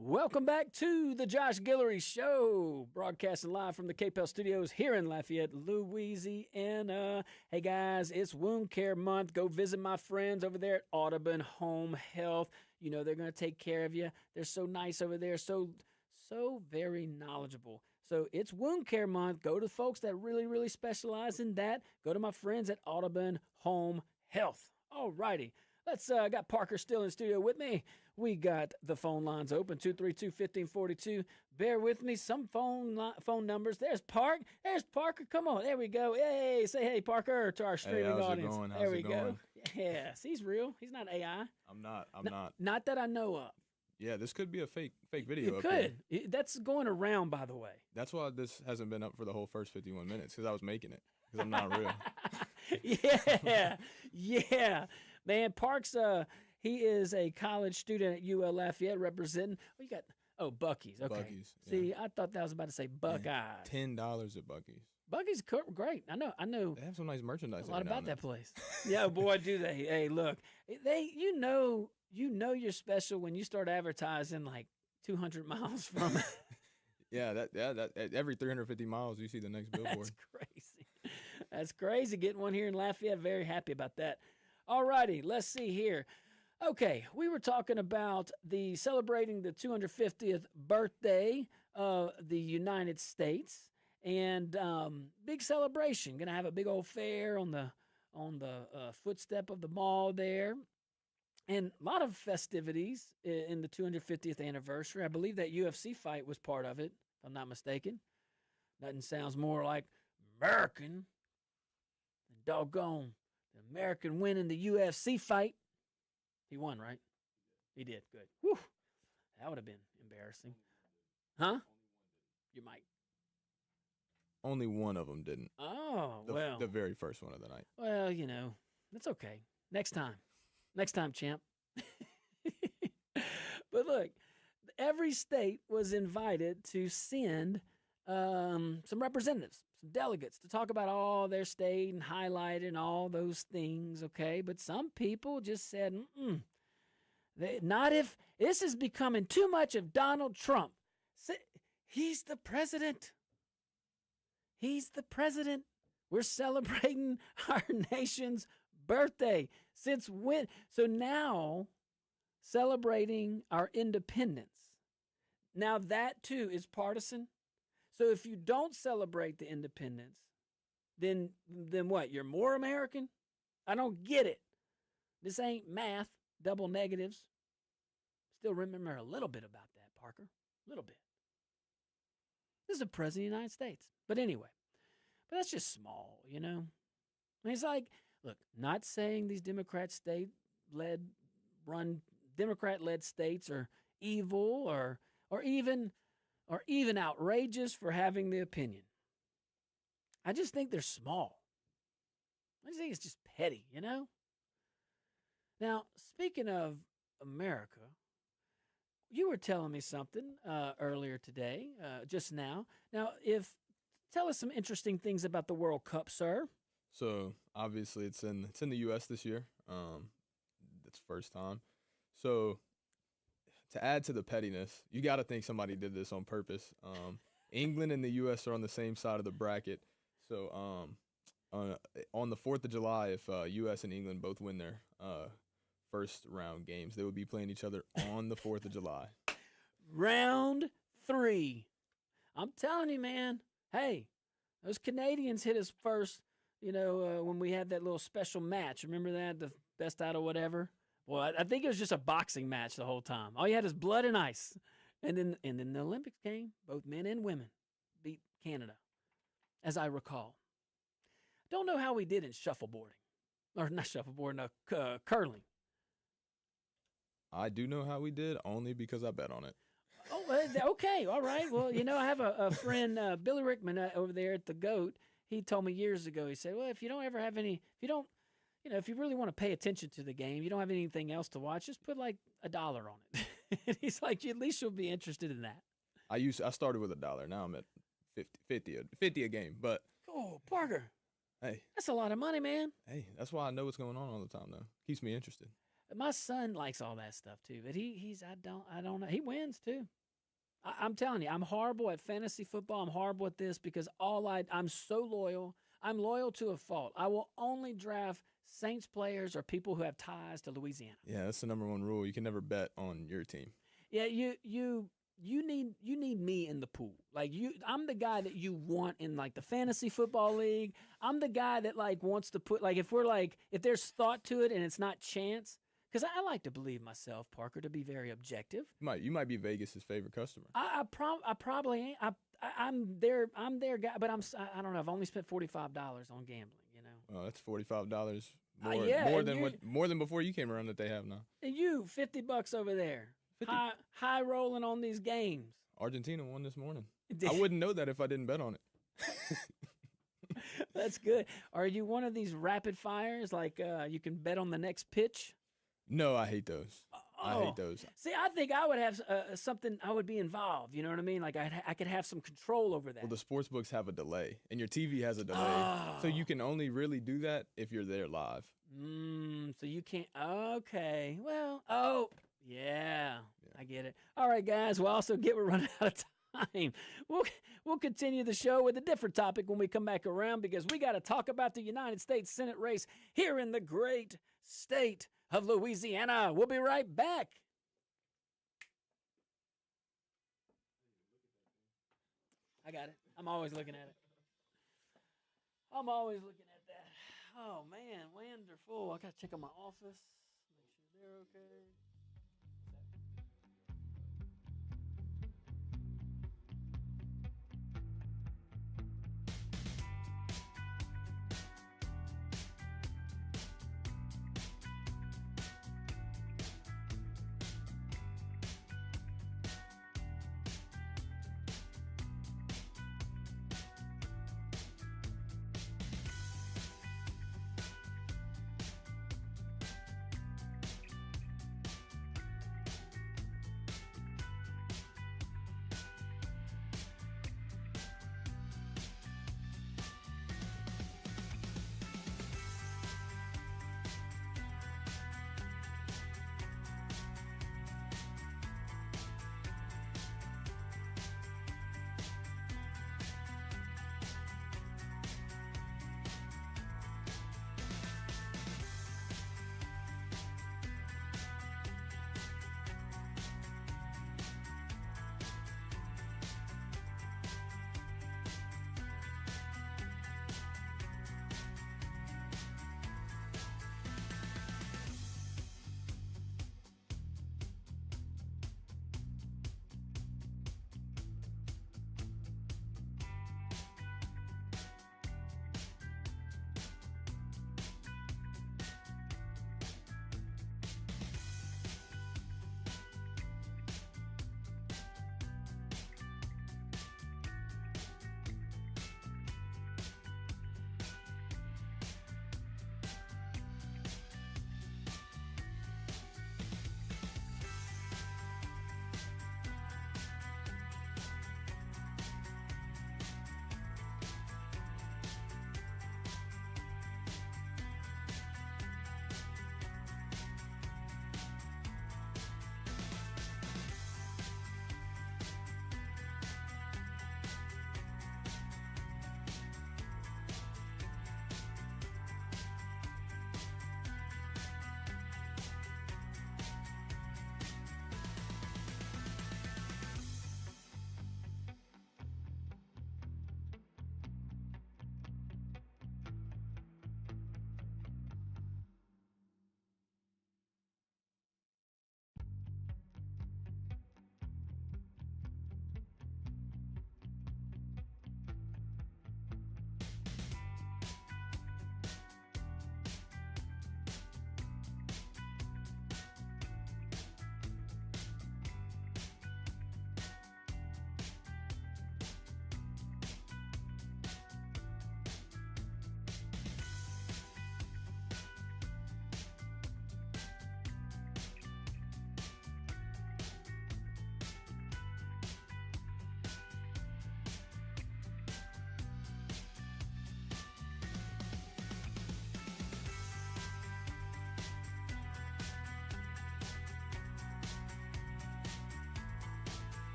Speaker 1: Welcome back to the Josh Guillory Show, broadcasting live from the KPEL studios here in Lafayette, Louisiana. Hey guys, it's Wound Care Month. Go visit my friends over there at Audubon Home Health. You know, they're going to take care of you. They're so nice over there, so very knowledgeable. So it's wound care month. Go to folks that really, really specialize in that. Go to my friends at Audubon Home Health. All righty. Let's got Parker still in studio with me. We got the phone lines open, 232-1542. Bear with me. Some phone numbers. There's Parker. Come on. There we go. Hey, say hey, Parker, to our streaming audience. There we go. Yes, he's real. He's not AI.
Speaker 2: I'm not.
Speaker 1: Not that I know of.
Speaker 2: Yeah, this could be a fake video.
Speaker 1: It could. That's going around, by the way.
Speaker 2: That's why this hasn't been up for the whole first 51 minutes, because I was making it, because I'm not real.
Speaker 1: Yeah. Man, Parks, he is a college student at UL Lafayette representing. Buc-ee's. Okay.
Speaker 2: Buc-ee's, yeah.
Speaker 1: See, I thought that was about to say Buckeyes.
Speaker 2: $10 at Buc-ee's.
Speaker 1: Buc-ee's great. I know.
Speaker 2: They have some nice merchandise.
Speaker 1: A lot about that place. Yeah, boy, do they. Hey, look, you know you're special when you start advertising like 200 miles from it.
Speaker 2: Yeah, that every 350 miles you see the next billboard.
Speaker 1: That's crazy. That's crazy. Getting one here in Lafayette. Very happy about that. All righty, let's see here. Okay, we were talking about celebrating the 250th birthday of the United States, and big celebration. Gonna have a big old fair on the footstep of the mall there. And a lot of festivities in the 250th anniversary. I believe that UFC fight was part of it, if I'm not mistaken. Nothing sounds more like American than doggone the American winning the UFC fight. He won, right? He did. Good. Whew. That would have been embarrassing. Huh? Your mic.
Speaker 2: Only one of them didn't.
Speaker 1: Oh,
Speaker 2: the very first one of the night.
Speaker 1: Well, that's okay. Next time, champ. But look, every state was invited to send some representatives, some delegates to talk about all their state and highlight and all those things, okay? But some people just said, not if this is becoming too much of Donald Trump. He's the president. He's the president. We're celebrating our nation's birthday. Since when? So now, celebrating our independence. Now that too is partisan. So if you don't celebrate the independence, then what? You're more American? I don't get it. This ain't math, double negatives. Still remember a little bit about that, Parker. A little bit. This is the President of the United States. But anyway, that's just small, I mean, it's like, look, not saying these Democrat-led states are evil or even outrageous for having the opinion. I just think they're small. I just think it's just petty, Now, speaking of America, you were telling me something earlier today, just now. Now, tell us some interesting things about the World Cup, sir.
Speaker 2: So obviously it's in the U.S. this year. It's first time. So to add to the pettiness, you got to think somebody did this on purpose. England and the U.S. are on the same side of the bracket. So on the 4th of July, if U.S. and England both win their first round games, they would be playing each other on the 4th of July. Round
Speaker 1: 3. I'm telling you, man. Hey, those Canadians hit us first. When we had that little special match, remember that? The best out of whatever? Well, I think it was just a boxing match the whole time. All you had is blood and ice. And then the Olympics came. Both men and women beat Canada, as I recall. Don't know how we did in shuffleboarding. Or not shuffleboarding, curling.
Speaker 2: I do know how we did, only because I bet on it.
Speaker 1: Oh, okay. All right. Well, I have a friend, Billy Rickman, over there at the GOAT. He told me years ago, he said, well, if you really want to pay attention to the game, you don't have anything else to watch, just put like $1 on it. And he's like, at least you'll be interested in that.
Speaker 2: I started with $1. Now I'm at 50 a game. But
Speaker 1: oh, Parker.
Speaker 2: Hey.
Speaker 1: That's a lot of money, man.
Speaker 2: Hey, that's why I know what's going on all the time, though. Keeps me interested.
Speaker 1: My son likes all that stuff too, but I don't know. He wins too. I'm telling you, I'm horrible at fantasy football. I'm horrible at this because I'm so loyal. I'm loyal to a fault. I will only draft Saints players or people who have ties to Louisiana.
Speaker 2: Yeah, that's the number one rule. You can never bet on your team.
Speaker 1: Yeah, you you need me in the pool. Like I'm the guy that you want in like the fantasy football league. I'm the guy that like wants to put like if there's thought to it and it's not chance. Because I like to believe myself, Parker, to be very objective.
Speaker 2: You might be Vegas's favorite customer.
Speaker 1: I probably ain't. I'm their guy, but I don't know. I've only spent $45 on gambling. You know.
Speaker 2: Oh, that's $45 more than before you came around that they have now.
Speaker 1: And you $50 over there.
Speaker 2: 50.
Speaker 1: High rolling on these games.
Speaker 2: Argentina won this morning. I wouldn't know that if I didn't bet on it.
Speaker 1: That's good. Are you one of these rapid fires like you can bet on the next pitch?
Speaker 2: No, I hate those. I hate those.
Speaker 1: See, I think I would have something. I would be involved. You know what I mean? Like I could have some control over that.
Speaker 2: Well, the sports books have a delay, and your TV has a delay, so you can only really do that if you're there live.
Speaker 1: So you can't. Okay. Well. Yeah. I get it. All right, guys. We're running out of time. We'll continue the show with a different topic when we come back around because we got to talk about the United States Senate race here in the great state of Louisiana. We'll be right back. I got it. I'm always looking at it. I'm always looking at that. Oh, man. Wonderful. I got to check on my office. Make sure they're okay.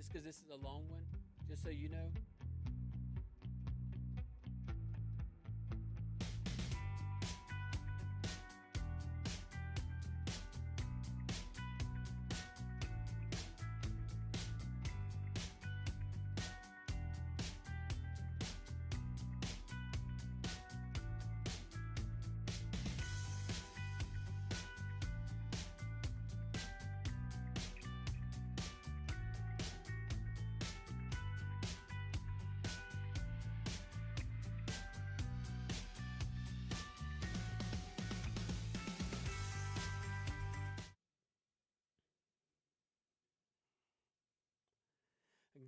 Speaker 1: just because this is a long one, just so you know.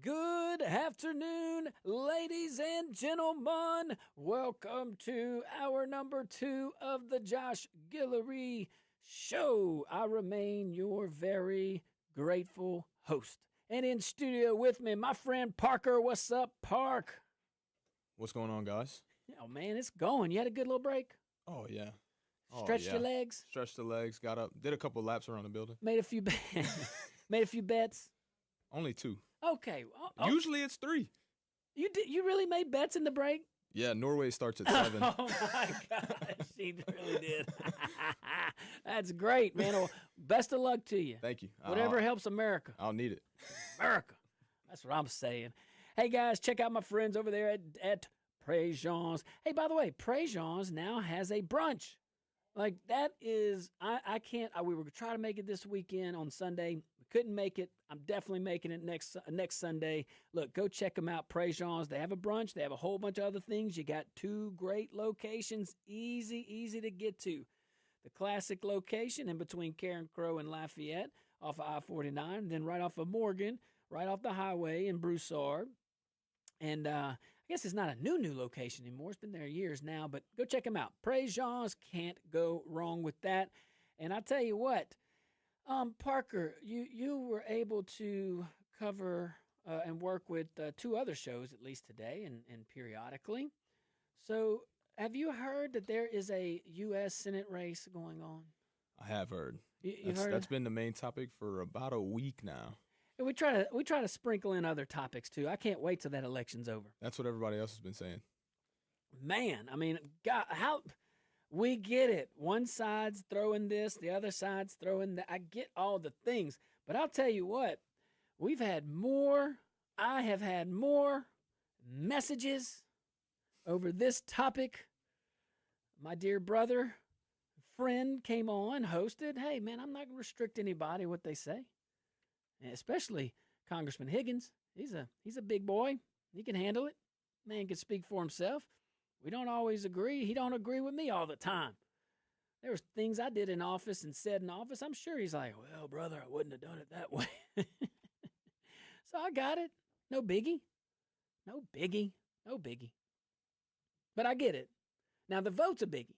Speaker 1: Good afternoon, ladies and gentlemen. Welcome to hour number 2 of the Josh Guillory Show. I remain your very grateful host. And in studio with me, my friend Parker. What's up, Park?
Speaker 2: What's going on, guys?
Speaker 1: Oh, man, it's going. You had a good little break?
Speaker 2: Oh, yeah.
Speaker 1: Stretched your legs?
Speaker 2: Stretched the legs, got up, did a couple laps around the building.
Speaker 1: Made a few bets?
Speaker 2: Only 2.
Speaker 1: Okay.
Speaker 2: Usually it's 3.
Speaker 1: You really made bets in the break?
Speaker 2: Yeah, Norway starts at 7.
Speaker 1: Oh, my gosh. She really did. That's great, man. Well, best of luck to you.
Speaker 2: Thank you.
Speaker 1: Whatever helps America.
Speaker 2: I'll need it.
Speaker 1: America. That's what I'm saying. Hey, guys, check out my friends over there at Préjean's. Hey, by the way, Préjean's now has a brunch. Like, that is, I can't, we were trying to make it this weekend on Sunday. We couldn't make it. I'm definitely making it next Sunday. Look, go check them out, Préjean's. They have a brunch. They have a whole bunch of other things. You got 2 great locations, easy to get to. The classic location in between Karen Crow and Lafayette off of I-49, then right off of Morgan, right off the highway in Broussard. And I guess it's not a new location anymore. It's been there years now, but go check them out. Préjean's, can't go wrong with that. And I tell you what, Parker, you were able to cover and work with 2 other shows, at least today and periodically. So have you heard that there is a U.S. Senate race going on?
Speaker 2: I have heard.
Speaker 1: That's
Speaker 2: been the main topic for about a week now.
Speaker 1: And we try to sprinkle in other topics too. I can't wait till that election's over.
Speaker 2: That's what everybody else has been saying.
Speaker 1: Man, I mean, God, how we get it. One side's throwing this, the other side's throwing that. I get all the things, but I'll tell you what, I have had more messages over this topic. My dear brother, friend came on, hosted. Hey, man, I'm not going to restrict anybody what they say. Especially Congressman Higgins. He's a big boy. He can handle it. Man can speak for himself. We don't always agree. He don't agree with me all the time. There was things I did in office and said in office. I'm sure he's like, well, brother, I wouldn't have done it that way. So I got it. No biggie. But I get it. Now the vote's a biggie.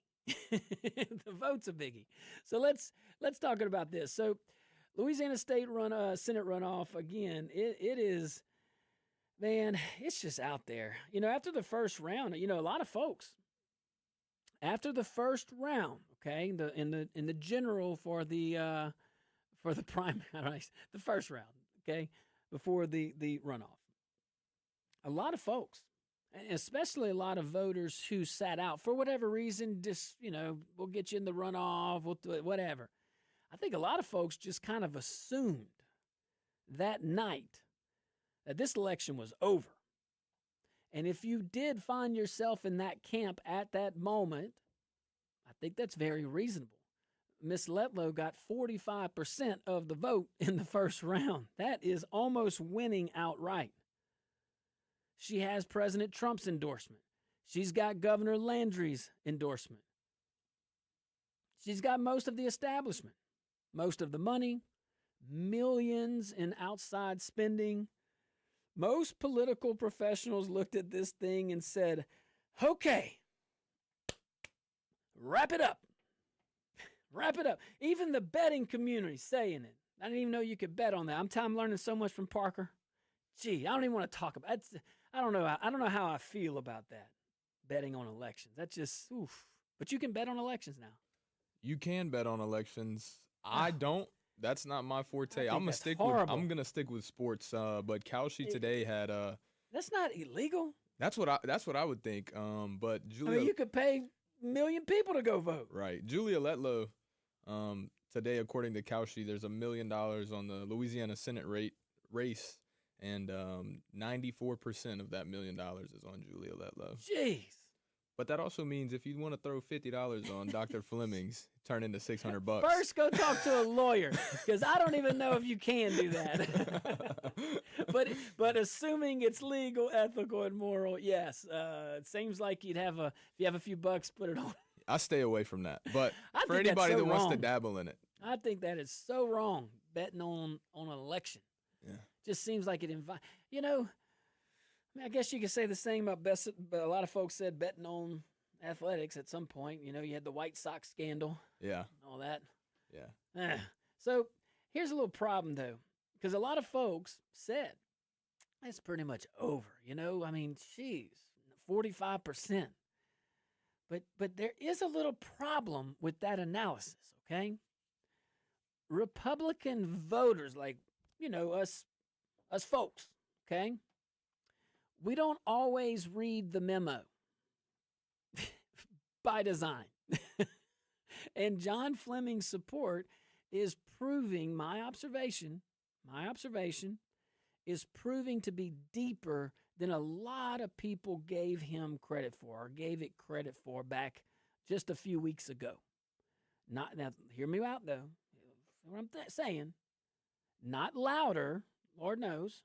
Speaker 1: So let's talk about this. So Louisiana State Senate runoff again. It is, man. It's just out there. You know, after the first round, a lot of folks. After the first round, okay, in the general for the primary, the first round, okay, before the runoff, a lot of folks, and especially a lot of voters who sat out for whatever reason, just we'll get you in the runoff, we'll do it, whatever. I think a lot of folks just kind of assumed that night that this election was over. And if you did find yourself in that camp at that moment, I think that's very reasonable. Miss Letlow got 45% of the vote in the first round. That is almost winning outright. She has President Trump's endorsement. She's got Governor Landry's endorsement. She's got most of the establishment. Most of the money, millions in outside spending. Most political professionals looked at this thing and said, okay, wrap it up. Wrap it up. Even the betting community saying it. I didn't even know you could bet on that. I'm learning so much from Parker. Gee, I don't even want to talk about it. I don't know how I feel about that, betting on elections. That's just, oof. But you can bet on elections now.
Speaker 2: You can bet on elections. I don't. That's not my forte.
Speaker 1: I'm
Speaker 2: gonna stick with sports. But Kalshi today had
Speaker 1: That's not illegal.
Speaker 2: That's what I would think. But Julia,
Speaker 1: you could pay a million people to go vote.
Speaker 2: Right, Julia Letlow. Today, according to Kalshi, there's $1 million on the Louisiana Senate race, and 94% of that $1 million is on Julia Letlow.
Speaker 1: Jeez.
Speaker 2: But that also means if you want to throw $50 on Dr. Fleming's, turn into $600.
Speaker 1: First, go talk to a lawyer, because I don't even know if you can do that. but assuming it's legal, ethical, and moral, yes. It seems like if you have a few bucks, put it on.
Speaker 2: I stay away from that. But for anybody that wants to dabble in it,
Speaker 1: I think that is so wrong, betting on an election.
Speaker 2: Yeah.
Speaker 1: Just seems like it I guess you could say the same about but a lot of folks said betting on athletics at some point. You had the White Sox scandal.
Speaker 2: Yeah.
Speaker 1: All that.
Speaker 2: Yeah.
Speaker 1: So here's a little problem, though, because a lot of folks said it's pretty much over. I mean, geez, 45%. But there is a little problem with that analysis, okay? Republican voters, like, us folks, okay? We don't always read the memo by design. And John Fleming's support is proving, my observation is proving to be deeper than a lot of people gave him credit for, or gave it credit for back just a few weeks ago. Now, hear me out, though. What I'm saying, not louder, Lord knows,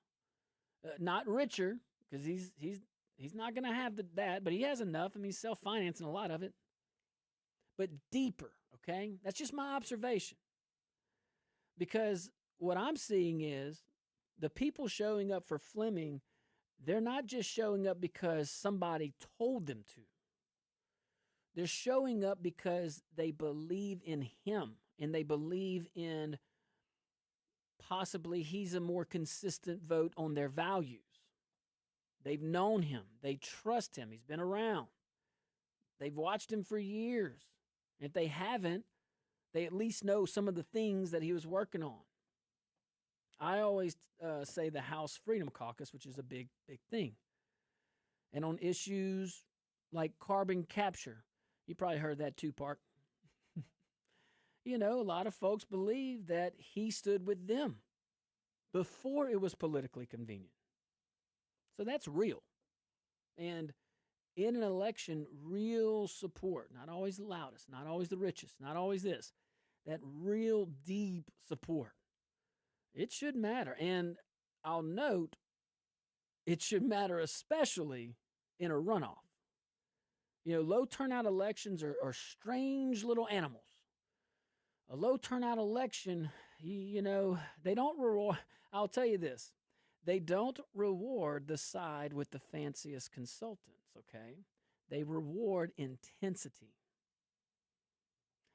Speaker 1: not richer, because he's not going to have that, but he has enough. I mean, he's self-financing a lot of it. But deeper, okay? That's just my observation. Because what I'm seeing is the people showing up for Fleming, they're not just showing up because somebody told them to. They're showing up because they believe in him, and they believe in possibly he's a more consistent vote on their values. They've known him. They trust him. He's been around. They've watched him for years. If they haven't, they at least know some of the things that he was working on. I always say the House Freedom Caucus, which is a big, big thing. And on issues like carbon capture, you probably heard that too, Park. A lot of folks believe that he stood with them before it was politically convenient. So that's real. And in an election, real support, not always the loudest, not always the richest, not always this, that real deep support, it should matter. And I'll note, it should matter especially in a runoff. Low turnout elections are strange little animals. A low turnout election, they don't reward, I'll tell you this, they don't reward the side with the fanciest consultants, okay? They reward intensity.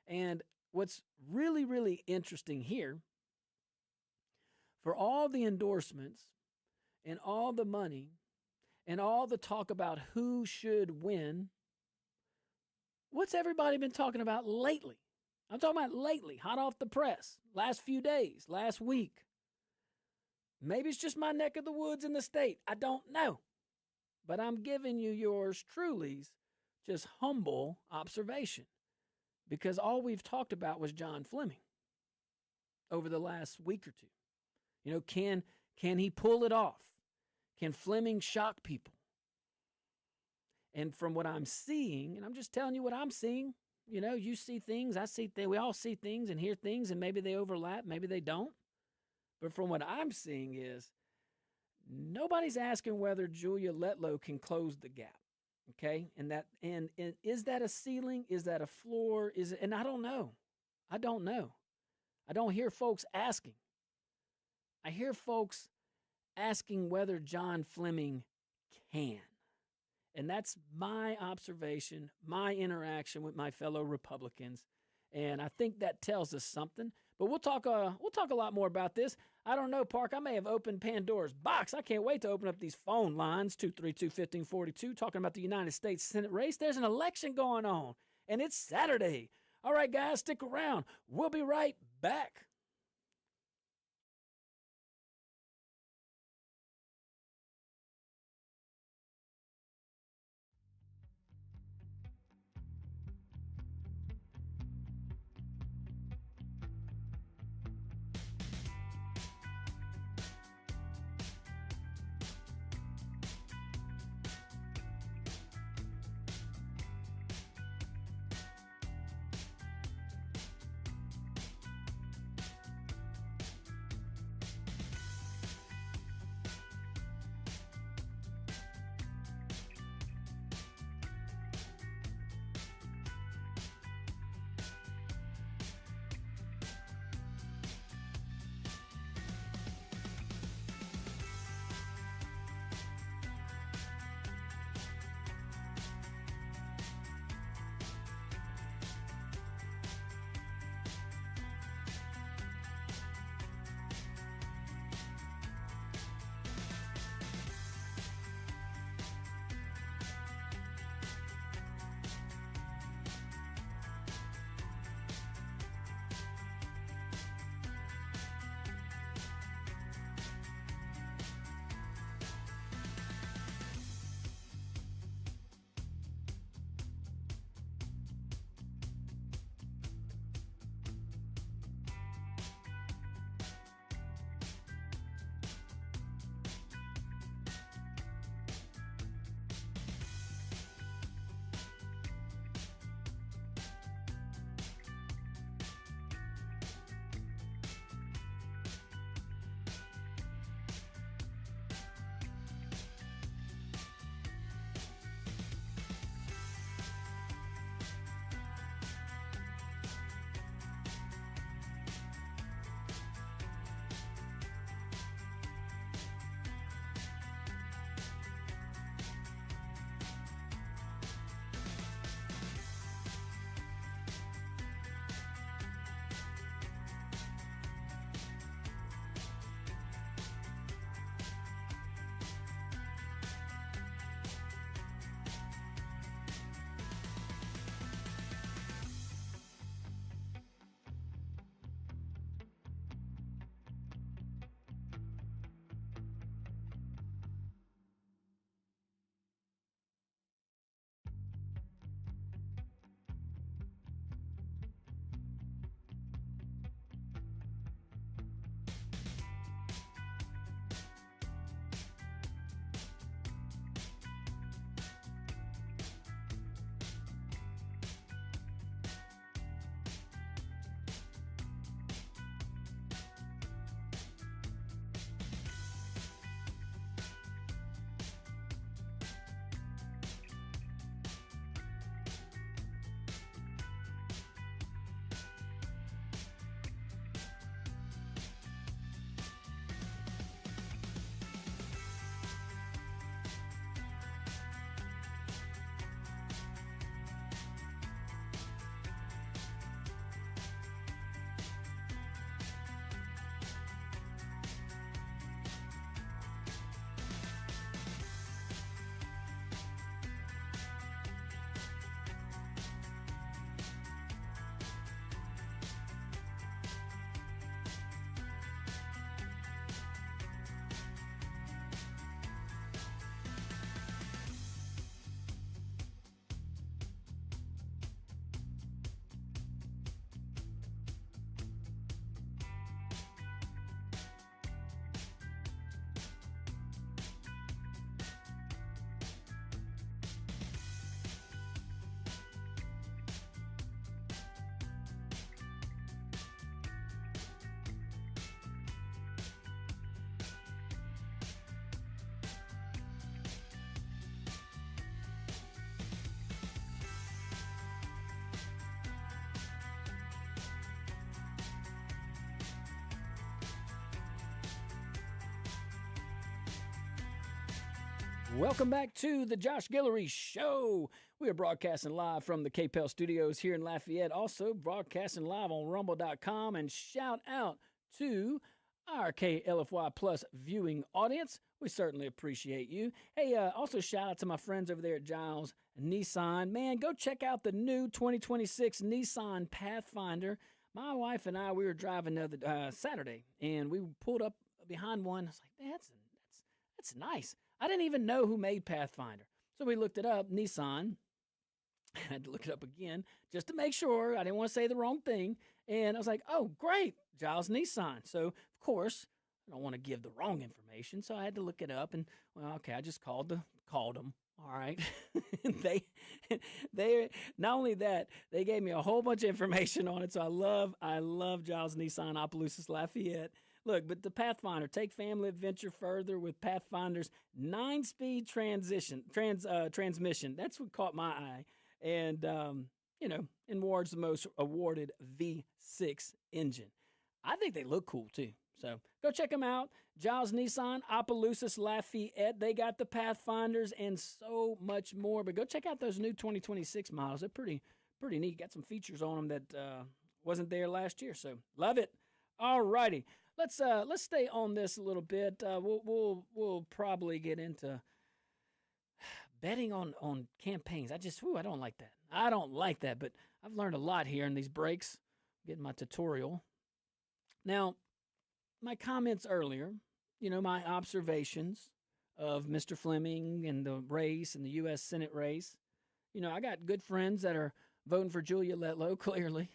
Speaker 1: And what's really, really interesting here, for all the endorsements and all the money and all the talk about who should win, what's everybody been talking about lately? I'm talking about lately, hot off the press, last few days, last week. Maybe it's just my neck of the woods in the state. I don't know. But I'm giving you yours truly's just humble observation, because all we've talked about was John Fleming over the last week or two. Can he pull it off? Can Fleming shock people? And from what I'm seeing, and I'm just telling you what I'm seeing, you see things, I see things, we all see things and hear things, and maybe they overlap, maybe they don't. But from what I'm seeing is nobody's asking whether Julia Letlow can close the gap. Okay? And is that a ceiling? Is that a floor? And I don't know. I don't hear folks asking. I hear folks asking whether John Fleming can. And that's my observation, my interaction with my fellow Republicans. And I think that tells us something. But we'll talk a lot more about this. I don't know, Park. I may have opened Pandora's box. I can't wait to open up these phone lines, 232-1542, talking about the United States Senate race. There's an election going on, and it's Saturday. All right, guys, stick around. We'll be right back. Welcome back to the Josh Guillory Show. We are broadcasting live from the KPEL studios here in Lafayette, also broadcasting live on rumble.com, and shout out to our KLFY Plus viewing audience. We certainly appreciate you. Hey, also shout out to my friends over there at Giles Nissan. Man, go check out the new 2026 Nissan Pathfinder. My wife and I, we were driving the other Saturday, and we pulled up behind one. I was like, that's nice. I didn't even know who made Pathfinder. So we looked it up, Nissan. I had to look it up again just to make sure. I didn't want to say the wrong thing. And I was like, oh, great, Giles Nissan. So, of course, I don't want to give the wrong information. So I had to look it up. And, well, okay, I just called them. All right. they not only that, they gave me a whole bunch of information on it. So I love Giles Nissan, Opelousas, Lafayette. Look, but the Pathfinder, take family adventure further with Pathfinder's 9-speed transmission. That's what caught my eye. And, and awards the most awarded V6 engine. I think they look cool, too. So go check them out. Giles Nissan, Opelousas, Lafayette. They got the Pathfinders and so much more. But go check out those new 2026 models. They're pretty neat. Got some features on them that wasn't there last year. So love it. All righty. Let's stay on this a little bit. We'll probably get into betting on campaigns. I don't like that. I don't like that, but I've learned a lot here in these breaks. Getting my tutorial. Now, my comments earlier, my observations of Mr. Fleming and the race and the U.S. Senate race. I got good friends that are voting for Julia Letlow, clearly.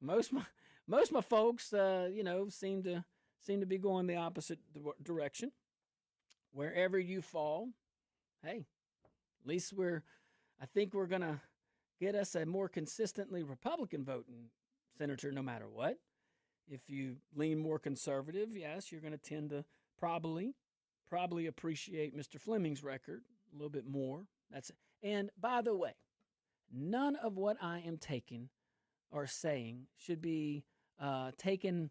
Speaker 1: Most of my folks, seem to be going the opposite direction. Wherever you fall, hey, at least I think we're going to get us a more consistently Republican voting senator no matter what. If you lean more conservative, yes, you're going to tend to probably appreciate Mr. Fleming's record a little bit more. And by the way, none of what I am taking or saying should be taken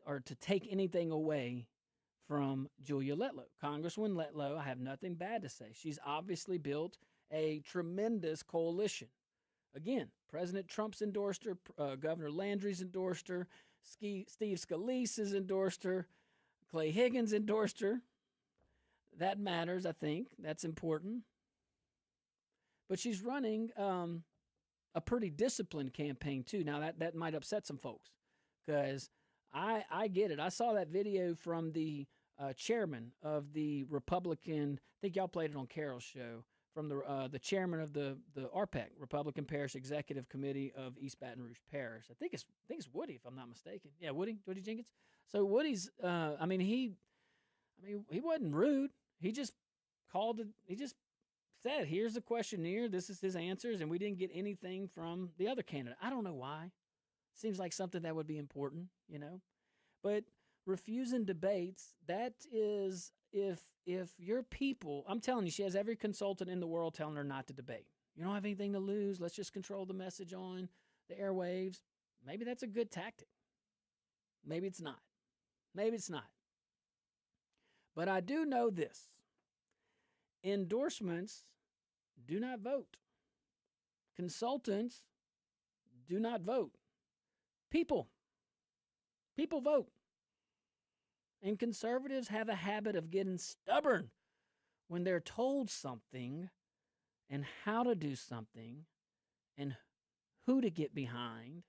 Speaker 1: or to take anything away from Julia Letlow. Congresswoman Letlow, I have nothing bad to say. She's obviously built a tremendous coalition. Again, President Trump's endorsed her, Governor Landry's endorsed her, Steve Scalise has endorsed her, Clay Higgins endorsed her. That matters, I think. That's important. But she's running a pretty disciplined campaign, too. Now, that might upset some folks because I get it. I saw that video from the chairman of the Republican, I think y'all played it on Carol's show, from the chairman of the RPAC, Republican Parish Executive Committee of East Baton Rouge Parish. I think it's Woody, if I'm not mistaken. Yeah, Woody Jenkins. So Woody's, he wasn't rude. He just called it. He just said, "Here's the questionnaire. This is his answers," and we didn't get anything from the other candidate. I don't know why. Seems like something that would be important, But refusing debates, that is. If your people, I'm telling you, she has every consultant in the world telling her not to debate. You don't have anything to lose. Let's just control the message on the airwaves. Maybe that's a good tactic. Maybe it's not. But I do know this. Endorsements do not vote. Consultants do not vote. People vote. And conservatives have a habit of getting stubborn when they're told something and how to do something and who to get behind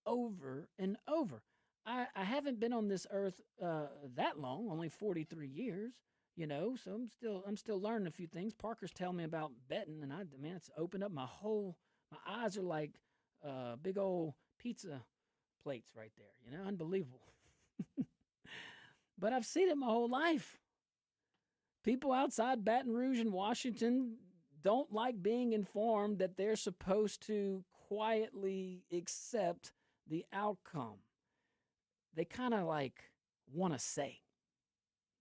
Speaker 1: over and over. I haven't been on this earth that long, only 43 years, so I'm still learning a few things. Parker's telling me about betting, and it's opened up my eyes are like big old pizza plates right there, unbelievable. But I've seen it my whole life. People outside Baton Rouge and Washington don't like being informed that they're supposed to quietly accept the outcome. They kind of want to say.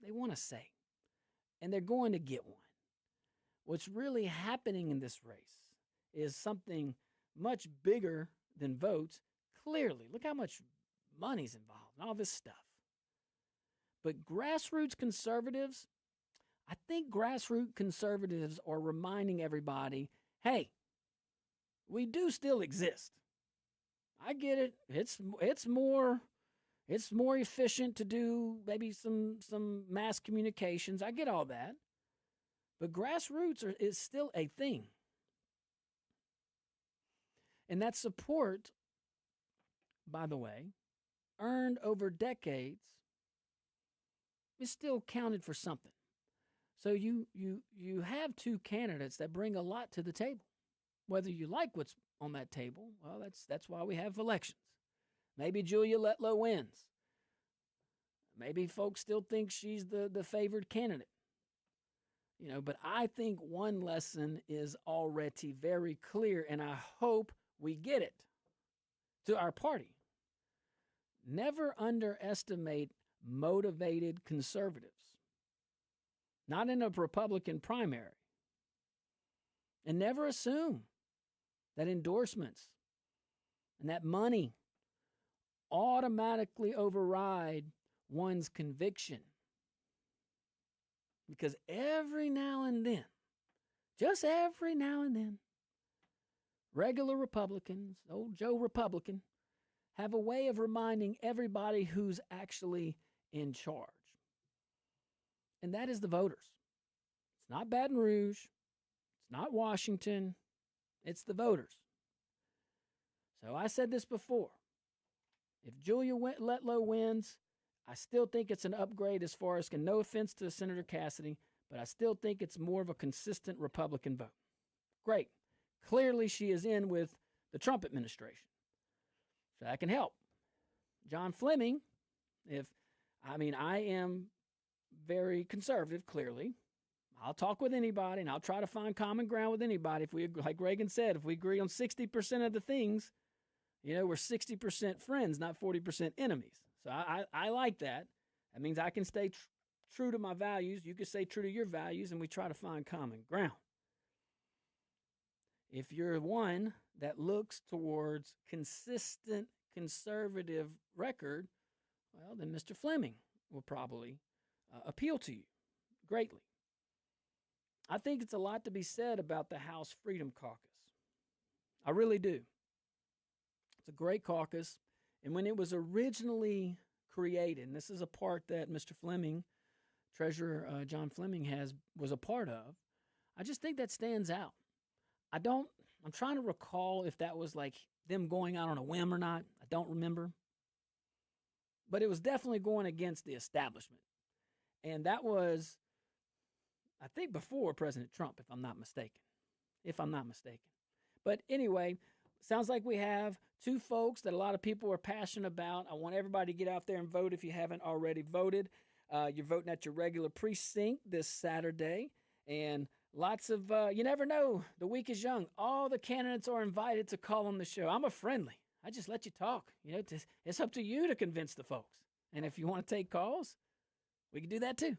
Speaker 1: They want to say. And they're going to get one. What's really happening in this race is something much bigger than votes. Clearly, look how much money's involved and all this stuff. But grassroots conservatives, I think grassroots conservatives are reminding everybody, hey, we do still exist. I get it. It's more efficient to do maybe some mass communications. I get all that. But grassroots is still a thing. And that support, by the way, earned over decades is still counted for something. So you have two candidates that bring a lot to the table. Whether you like what's on that table, well, that's why we have elections. Maybe Julia Letlow wins. Maybe folks still think she's the favored candidate. But I think one lesson is already very clear, and I hope we get it to our party. Never underestimate motivated conservatives. Not in a Republican primary. And never assume that endorsements and that money automatically override one's conviction. Because every now and then, just every now and then, regular Republicans, old Joe Republican, have a way of reminding everybody who's actually in charge. And that is the voters. It's not Baton Rouge. It's not Washington. It's the voters. So I said this before. If Julia Letlow wins, I still think it's an upgrade as far as, no offense to Senator Cassidy, but I still think it's more of a consistent Republican vote. Great. Clearly she is in with the Trump administration. So that can help. John Fleming, I am very conservative, clearly. I'll talk with anybody, and I'll try to find common ground with anybody. If we, like Reagan said, if we agree on 60% of the things, we're 60% friends, not 40% enemies. So I like that. That means I can stay true to my values. You can stay true to your values, and we try to find common ground. If you're one that looks towards consistent conservative record, well, then Mr. Fleming will probably appeal to you greatly. I think it's a lot to be said about the House Freedom Caucus. I really do. It's a great caucus. And when it was originally created, and this is a part that Mr. Fleming, Treasurer John Fleming was a part of, I just think that stands out. I'm trying to recall if that was like them going out on a whim or not. I don't remember. But it was definitely going against the establishment. And that was, I think, before President Trump, if I'm not mistaken. But anyway, sounds like we have two folks that a lot of people are passionate about. I want everybody to get out there and vote if you haven't already voted. You're voting at your regular precinct this Saturday. And lots of, you never know, the week is young. All the candidates are invited to call on the show. I'm a friendly. I just let you talk. It's up to you to convince the folks. And if you want to take calls, we can do that too.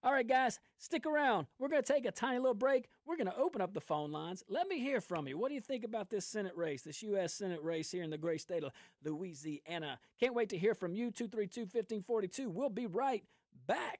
Speaker 1: All right, guys, stick around. We're going to take a tiny little break. We're going to open up the phone lines. Let me hear from you. What do you think about this Senate race, this U.S. Senate race here in the great state of Louisiana? Can't wait to hear from you, 232-1542. We'll be right back.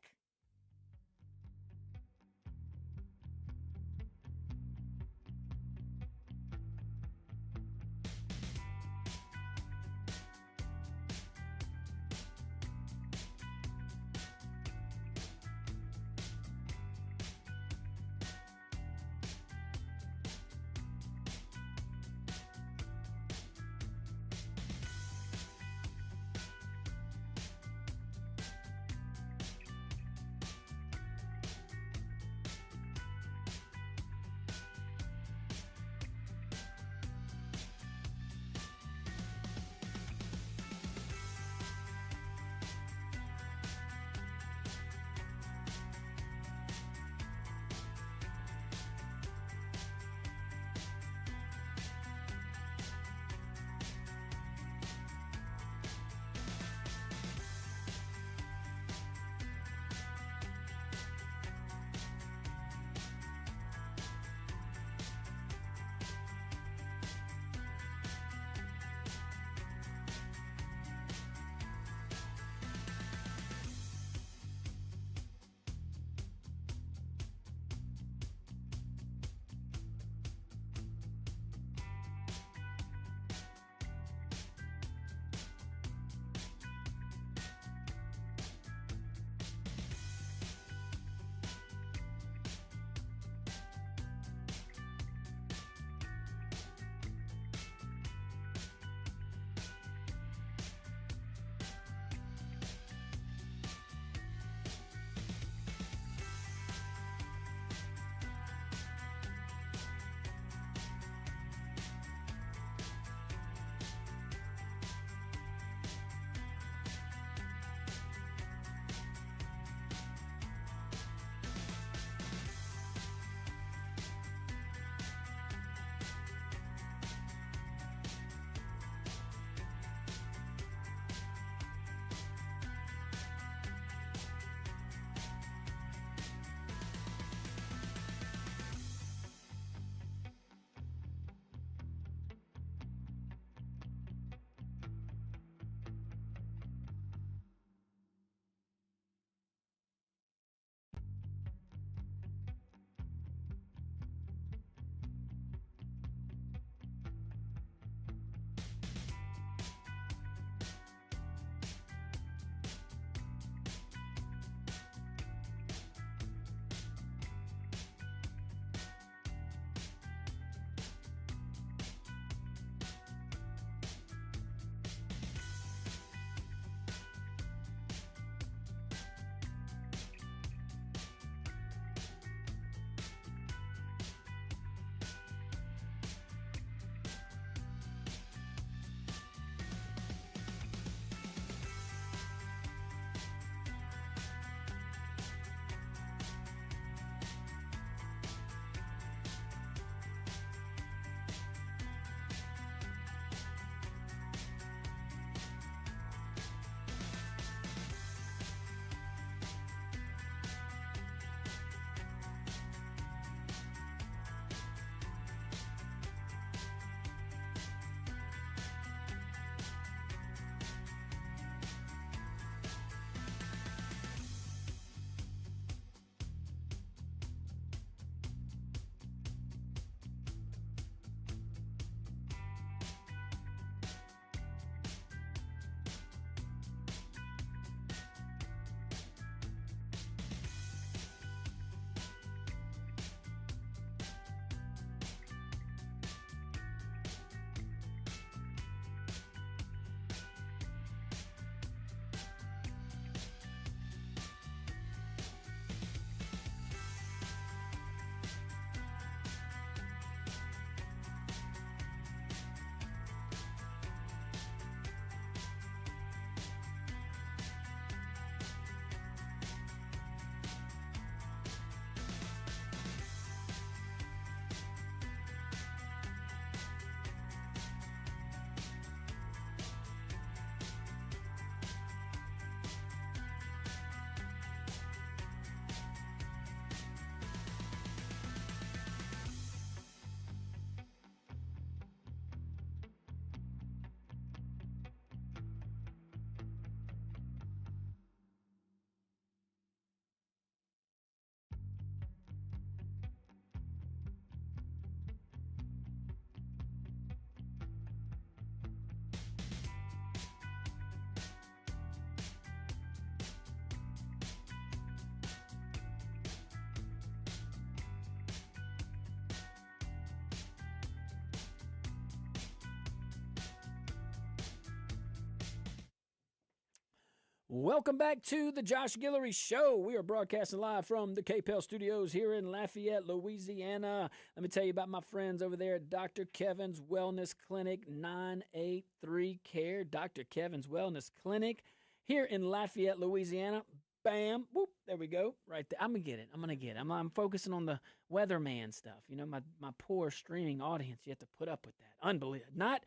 Speaker 1: Welcome back to the Josh Guillory Show. We are broadcasting live from the KPEL studios here in Lafayette, Louisiana. Let me tell you about my friends over there at Dr. Kevin's Wellness Clinic, 983 Care. Dr. Kevin's Wellness Clinic here in Lafayette, Louisiana. Bam, whoop, there we go, right there. I'm going to get it. I'm focusing on the weatherman stuff. You know, my poor streaming audience, you have to put up with that. Unbelievable. Not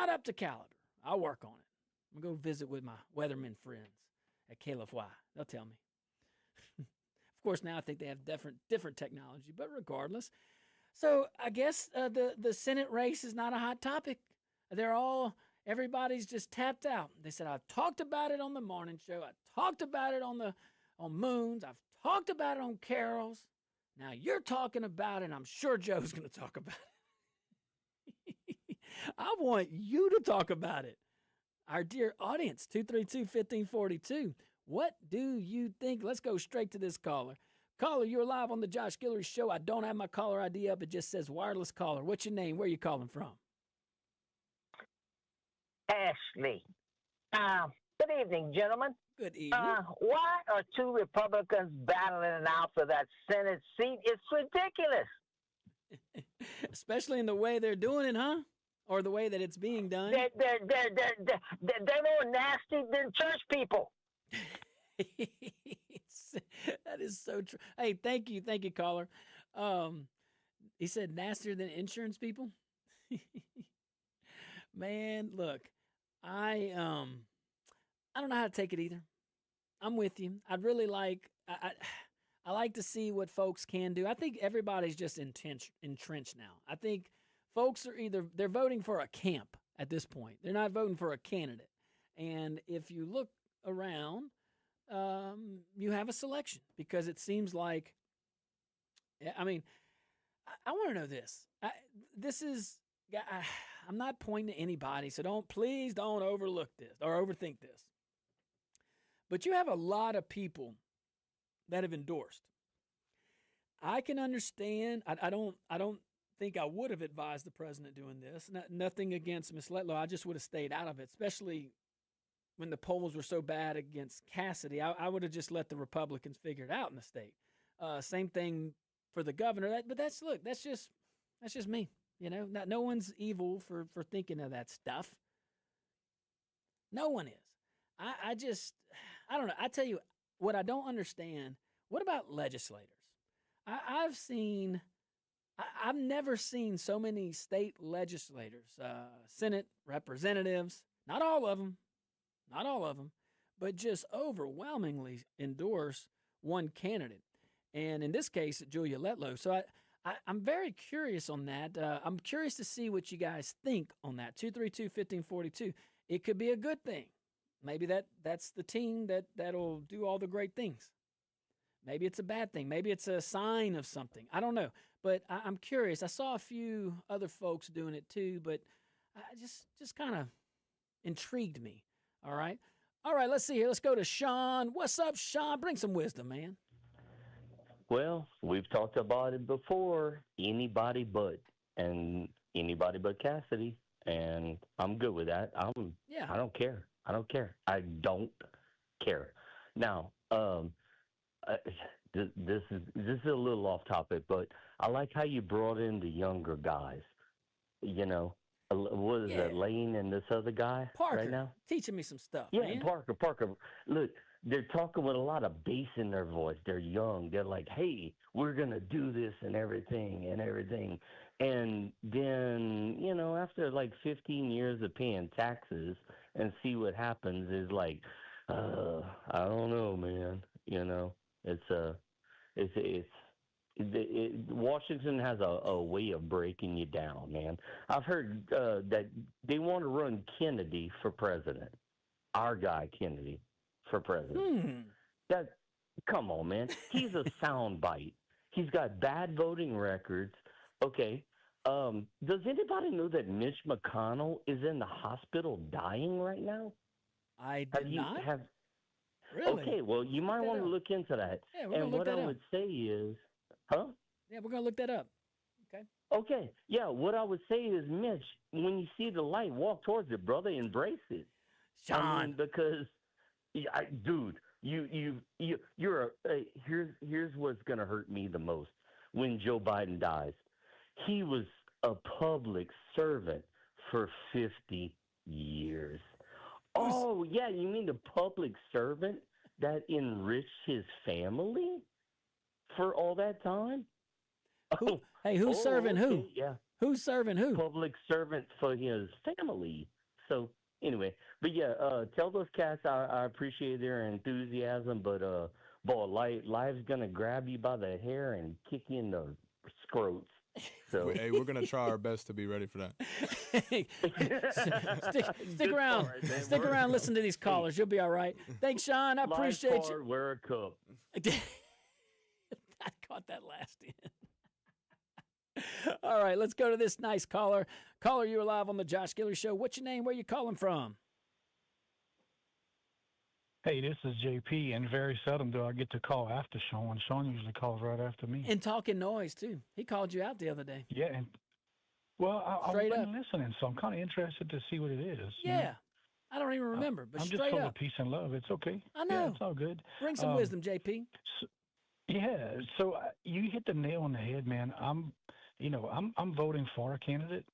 Speaker 1: up to caliber. I'll work on it. I'm going to go visit with my weatherman friends at KLFY. They'll tell me. Of course, now I think they have different technology, but regardless. So I guess the Senate race is not a hot topic. Everybody's just tapped out. They said, I've talked about it on the morning show. I talked about it on Moons. I've talked about it on Carols. Now you're talking about it, and I'm sure Joe's going to talk about it. I want you to talk about it. Our dear audience, 232-1542. What do you think? Let's go straight to this caller. Caller, you're live on the Josh Guillory Show. I don't have my caller ID up. It just says wireless caller. What's your name? Where are you calling from?
Speaker 5: Ashley. Good evening, gentlemen.
Speaker 1: Good evening.
Speaker 5: Why are two Republicans battling out for that Senate seat? It's ridiculous.
Speaker 1: Especially in the way they're doing it, huh? Or the way that it's being done.
Speaker 5: They're more nasty than church people.
Speaker 1: That is so true. Hey, thank you, caller. He said nastier than insurance people. Man, look, I don't know how to take it either. I'm with you. I'd really like I like to see what folks can do. I think everybody's just entrenched now. I think folks are they're voting for a camp at this point. They're not voting for a candidate. And if you look around, you have a selection because it seems like, I mean, I want to know this. I'm not pointing to anybody, so please don't overlook this or overthink this. But you have a lot of people that have endorsed. I can understand. I don't think I would have advised the president doing this. Nothing against Ms. Letlow. I just would have stayed out of it, especially when the polls were so bad against Cassidy. I would have just let the Republicans figure it out in the state. Same thing for the governor. But that's just me. You know, no one's evil for thinking of that stuff. No one is. I don't know. I tell you what I don't understand. What about legislators? I've never seen so many state legislators, Senate representatives, not all of them, but just overwhelmingly endorse one candidate. And in this case, Julia Letlow. So I'm very curious on that. I'm curious to see what you guys think on that. 232-1542. It could be a good thing. Maybe that's the team that'll do all the great things. Maybe it's a bad thing. Maybe it's a sign of something. I don't know. But I'm curious. I saw a few other folks doing it too, but I just kind of intrigued me. All right, let's see here. Let's go to Sean. What's up, Sean? Bring some wisdom, man.
Speaker 4: Well, we've talked about it before. Anybody but Cassidy, and I'm good with that. I don't care. I don't care. Now, this is a little off topic, but I like how you brought in the younger guys. You know, what is that, Lane and this other guy
Speaker 1: Parker,
Speaker 4: right now?
Speaker 1: Teaching me some stuff,
Speaker 4: Yeah,
Speaker 1: man.
Speaker 4: Parker. Look, they're talking with a lot of bass in their voice. They're young. They're like, hey, we're going to do this and everything. And then, you know, after like 15 years of paying taxes and see what happens is like, I don't know, man. You know, Washington has a way of breaking you down, man. I've heard that they want to run Kennedy for president. Our guy Kennedy for president. Come on, man. He's a soundbite. He's got bad voting records. Okay. Does anybody know that Mitch McConnell is in the hospital dying right now?
Speaker 1: I did not. Really?
Speaker 4: Okay, well, you might want to look into that.
Speaker 1: Yeah, we're going to look that up.
Speaker 4: And what I would say is, huh?
Speaker 1: Yeah, we're going to look that up. Okay.
Speaker 4: Okay, yeah, what I would say is, Mitch, when you see the light, walk towards it, brother, embrace it.
Speaker 1: Sean.
Speaker 4: I mean, because Dude, here's what's gonna hurt me the most when Joe Biden dies. He was a public servant for 50 years. Oh yeah, you mean the public servant that enriched his family for all that time?
Speaker 1: Who's serving
Speaker 4: okay,
Speaker 1: who?
Speaker 4: Yeah,
Speaker 1: Who's serving who?
Speaker 4: public servant for his family. So anyway, but yeah, tell those cats I appreciate their enthusiasm, but boy, life's gonna grab you by the hair and kick you in the scrotes. So
Speaker 2: Hey, we're gonna try our best to be ready for that.
Speaker 1: Stick around.
Speaker 4: Part, man.
Speaker 1: Stick around. Listen to these callers. You'll be all right. Thanks, Sean. I appreciate
Speaker 4: Life's
Speaker 1: you.
Speaker 4: hard, wear a cup.
Speaker 1: I caught that last in. All right, let's go to this nice caller. Caller, you're live on the Josh Guillory Show. What's your name? Where you calling from?
Speaker 6: Hey, this is JP, and very seldom do I get to call after Sean. Sean usually calls right after me.
Speaker 1: And Talking Noise, too. He called you out the other day.
Speaker 6: Yeah, and well, I've
Speaker 1: Straight
Speaker 6: been
Speaker 1: up.
Speaker 6: listening, so I'm kind of interested to see what it is. you
Speaker 1: Yeah.
Speaker 6: know.
Speaker 1: I don't even remember, but
Speaker 6: I'm just
Speaker 1: straight
Speaker 6: full
Speaker 1: up.
Speaker 6: of peace and love. It's okay.
Speaker 1: I know.
Speaker 6: Yeah, it's all good.
Speaker 1: Bring some
Speaker 6: Um,
Speaker 1: wisdom, JP.
Speaker 6: Yeah, so you hit the nail on the head, man. I'm voting for a candidate,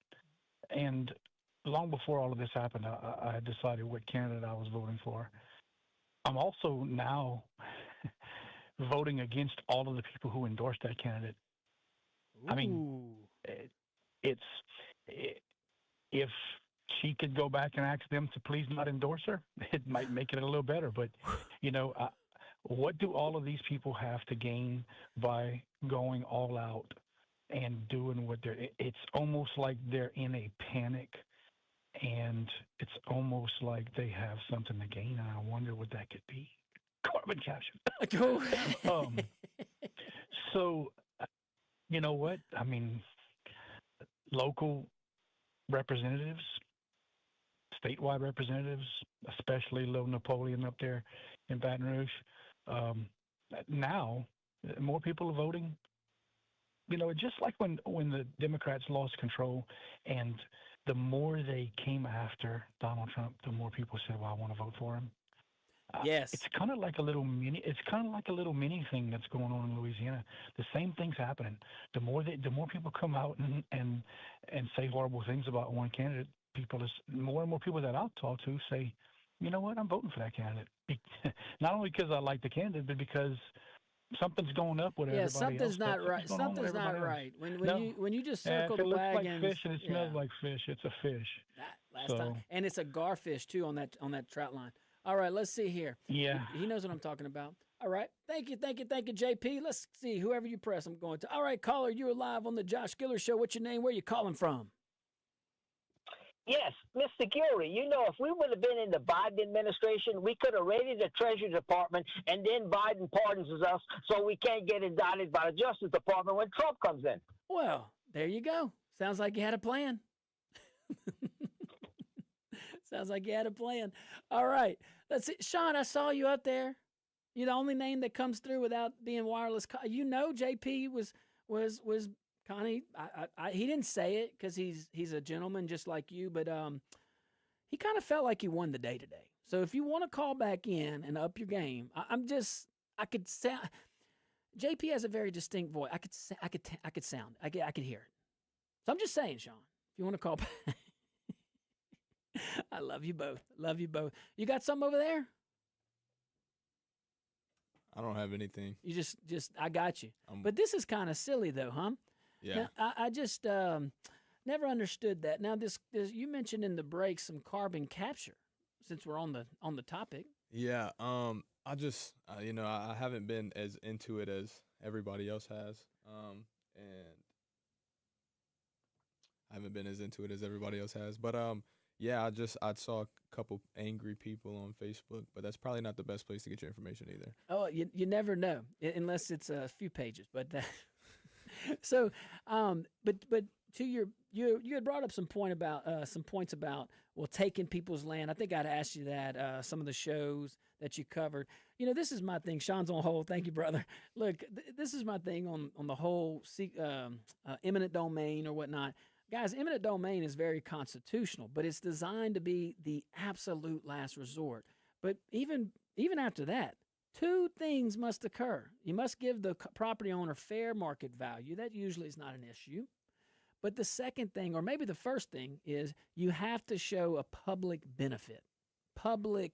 Speaker 6: and long before all of this happened, I had decided what candidate I was voting for. I'm also now voting against all of the people who endorsed that candidate. I mean,
Speaker 1: Ooh.
Speaker 6: If she could go back and ask them to please not endorse her, it might make it a little better. But what do all of these people have to gain by going all out and doing what they're? It's almost like they're in a panic, and it's almost like they have something to gain. And I wonder what that could be. Carbon capture.
Speaker 1: Go.
Speaker 6: So, you know what? I mean, local representatives, statewide representatives, especially Little Napoleon up there in Baton Rouge. Now, more people are voting. Just like when the Democrats lost control, and the more they came after Donald Trump, the more people said, "Well, I want to vote for him."
Speaker 1: Yes.
Speaker 6: It's kind of like a little mini. It's kind of like a little mini thing that's going on in Louisiana. The same thing's happening. The more people come out and say horrible things about one candidate, more and more people that I'll talk to say, "You know what? I'm voting for that candidate." Not only because I like the candidate, but because something's going up with everybody
Speaker 1: something's
Speaker 6: else.
Speaker 1: not right.
Speaker 6: Something's going on with
Speaker 1: Something's not
Speaker 6: everybody else.
Speaker 1: right. When you just
Speaker 6: Yeah,
Speaker 1: circle
Speaker 6: if it
Speaker 1: the
Speaker 6: looks
Speaker 1: wagons,
Speaker 6: like fish and it smells like fish, it's a fish.
Speaker 1: Last time, and it's a garfish too on that trout line. All right, let's see here.
Speaker 6: Yeah.
Speaker 1: He knows what I'm talking about. All right, thank you, JP. Let's see, whoever you press, I'm going to. All right, caller, you're live on the Josh Guillory Show. What's your name? Where you calling from?
Speaker 5: Yes, Mr. Guillory, if we would have been in the Biden administration, we could have raided the Treasury Department, and then Biden pardons us so we can't get indicted by the Justice Department when Trump comes in.
Speaker 1: Well, there you go. Sounds like you had a plan. Sounds like you had a plan. All right. Let's see. Sean, I saw you up there. You're the only name that comes through without being wireless. JP was Connie. He didn't say it because he's a gentleman just like you, but he kind of felt like he won the day today. So if you want to call back in and up your game, I could sound. JP has a very distinct voice. I could sound. I could hear it. So I'm just saying, Sean, if you want to call back. I love you both. You got something over there?
Speaker 2: I don't have anything.
Speaker 1: You just I got you. But this is kind of silly though, huh?
Speaker 2: Yeah.
Speaker 1: Now, I just never understood that. Now this you mentioned in the break some carbon capture since we're on the topic.
Speaker 2: Yeah. I just I haven't been as into it as everybody else has. And I haven't been as into it as everybody else has. But yeah, I saw a couple angry people on Facebook, but that's probably not the best place to get your information either.
Speaker 1: Oh, you never know unless it's a few pages. But so, but to you had brought up some points about taking people's land. I think I'd asked you that some of the shows that you covered. This is my thing. Sean's on hold. Thank you, brother. Look, this is my thing on the whole eminent domain or whatnot. Guys, eminent domain is very constitutional, but it's designed to be the absolute last resort. But even even after that, two things must occur. You must give the property owner fair market value. That usually is not an issue. But the second thing, or maybe the first thing, is you have to show a public benefit. Public.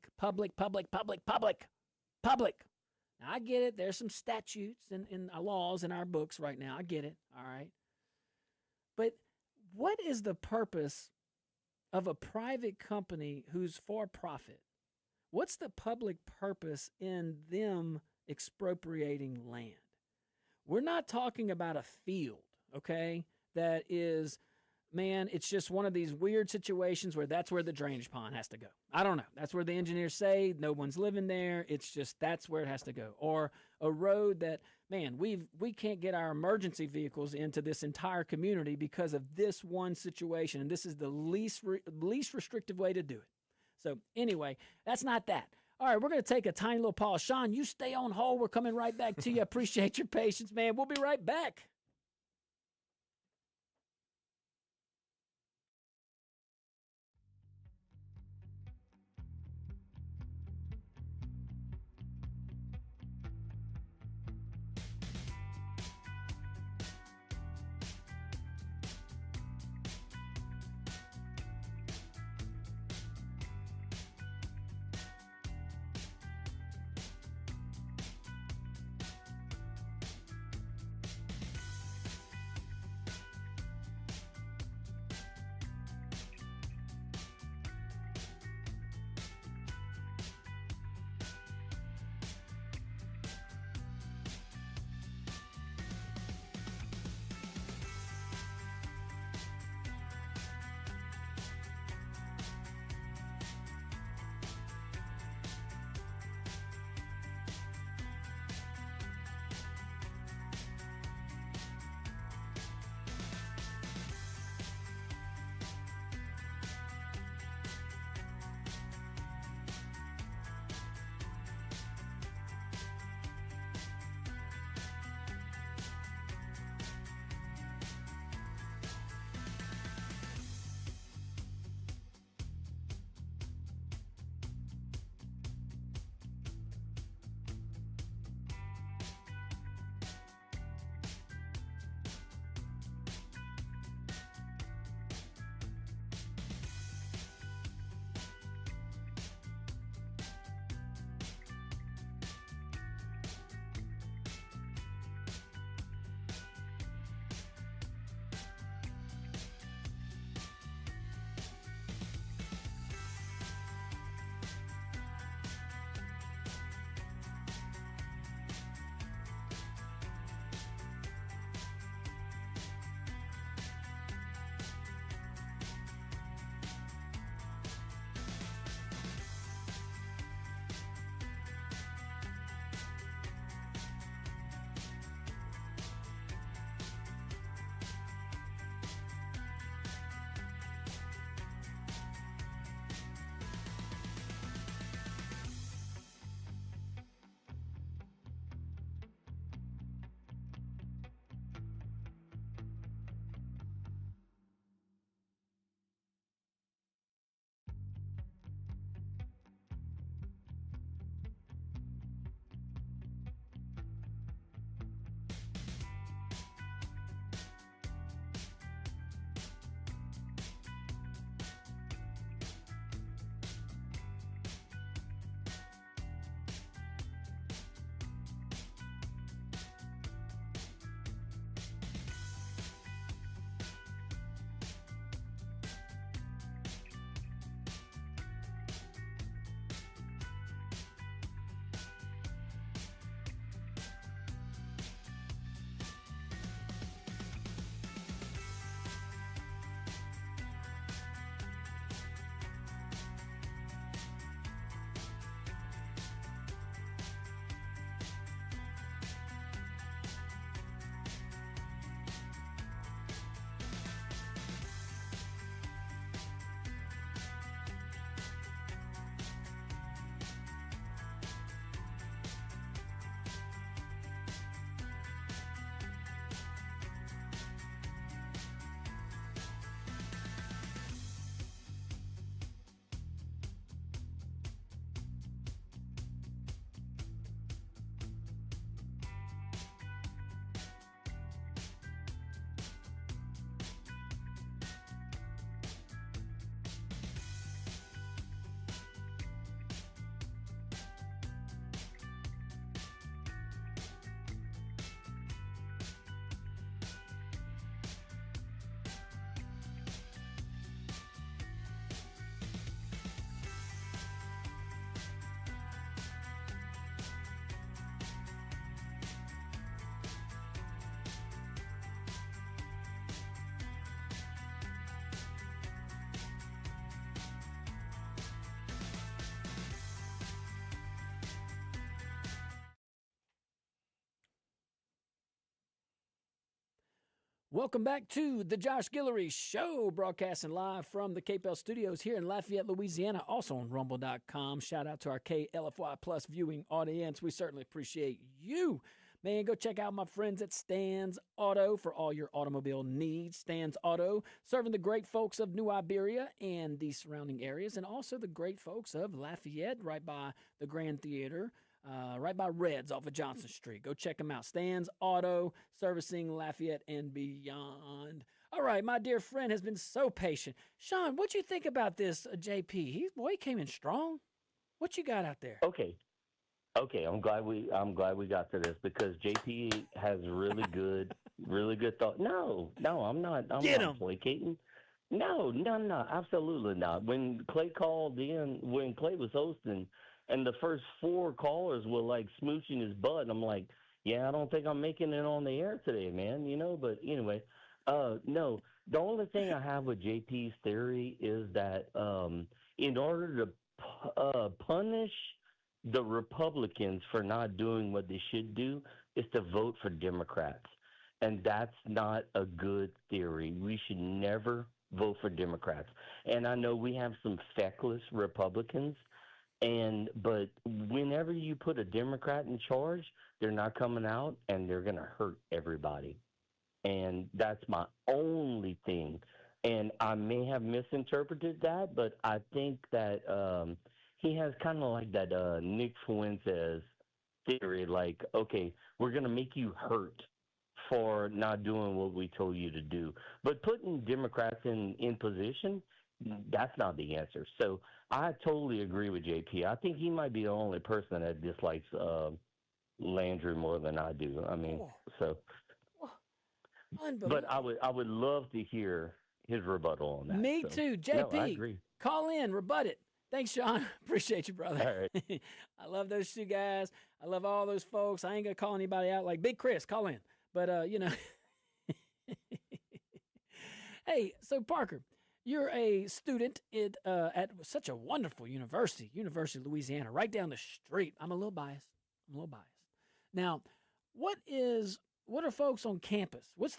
Speaker 1: Now, I get it. There's some statutes and laws in our books right now. I get it. All right. But what is the purpose of a private company who's for profit? What's the public purpose in them expropriating land? We're not talking about a field, okay, that is, man, it's just one of these weird situations where that's where the drainage pond has to go. I don't know. That's where the engineers say no one's living there. It's just that's where it has to go. Or a road that, man, we can't get our emergency vehicles into this entire community because of this one situation, and this is the least restrictive way to do it. So anyway, that's not that. All right, we're going to take a tiny little pause. Sean, you stay on hold. We're coming right back to you. Appreciate your patience, man. We'll be right back. Welcome back to the Josh Guillory Show, broadcasting live from the KPL studios here in Lafayette, Louisiana, also on rumble.com. Shout out to our KLFY Plus viewing audience. We certainly appreciate you. Man, go check out my friends at Stan's Auto for all your automobile needs. Stan's Auto, serving the great folks of New Iberia and the surrounding areas, and also the great folks of Lafayette, right by the Grand Theater. Right by Reds off of Johnson Street. Go check them out. Stan's Auto, servicing Lafayette and beyond. All right, my dear friend has been so patient. Sean, what you think about this, JP? He came in strong. What you got out there?
Speaker 4: Okay, I'm glad we got to this because JP has really good thought. No, I'm not placating. No, absolutely not. When Clay called in, when Clay was hosting, and the first 4 callers were like smooching his butt, and I'm like, yeah, I don't think I'm making it on the air today, man. But anyway, no. The only thing I have with JP's theory is that in order to punish the Republicans for not doing what they should do is to vote for Democrats. And that's not a good theory. We should never vote for Democrats. And I know we have some feckless Republicans, but whenever you put a Democrat in charge, they're not coming out and they're going to hurt everybody. And that's my only thing. And I may have misinterpreted that, but I think that he has kind of like that Nick Fuentes theory, like, okay, we're going to make you hurt for not doing what we told you to do. But putting Democrats in position, that's not the answer. So I totally agree with JP. I think he might be the only person that dislikes Landry more than I do. I mean, but I would love to hear his rebuttal on that.
Speaker 1: Me too, JP.
Speaker 4: No, I agree.
Speaker 1: Call in, rebut it. Thanks, Sean. Appreciate you, brother.
Speaker 4: All right.
Speaker 1: I love those 2 guys. I love all those folks. I ain't gonna call anybody out like Big Chris. Call in, but Hey, so Parker, you're a student at such a wonderful university, University of Louisiana, right down the street. I'm a little biased. Now, what are folks on campus? What's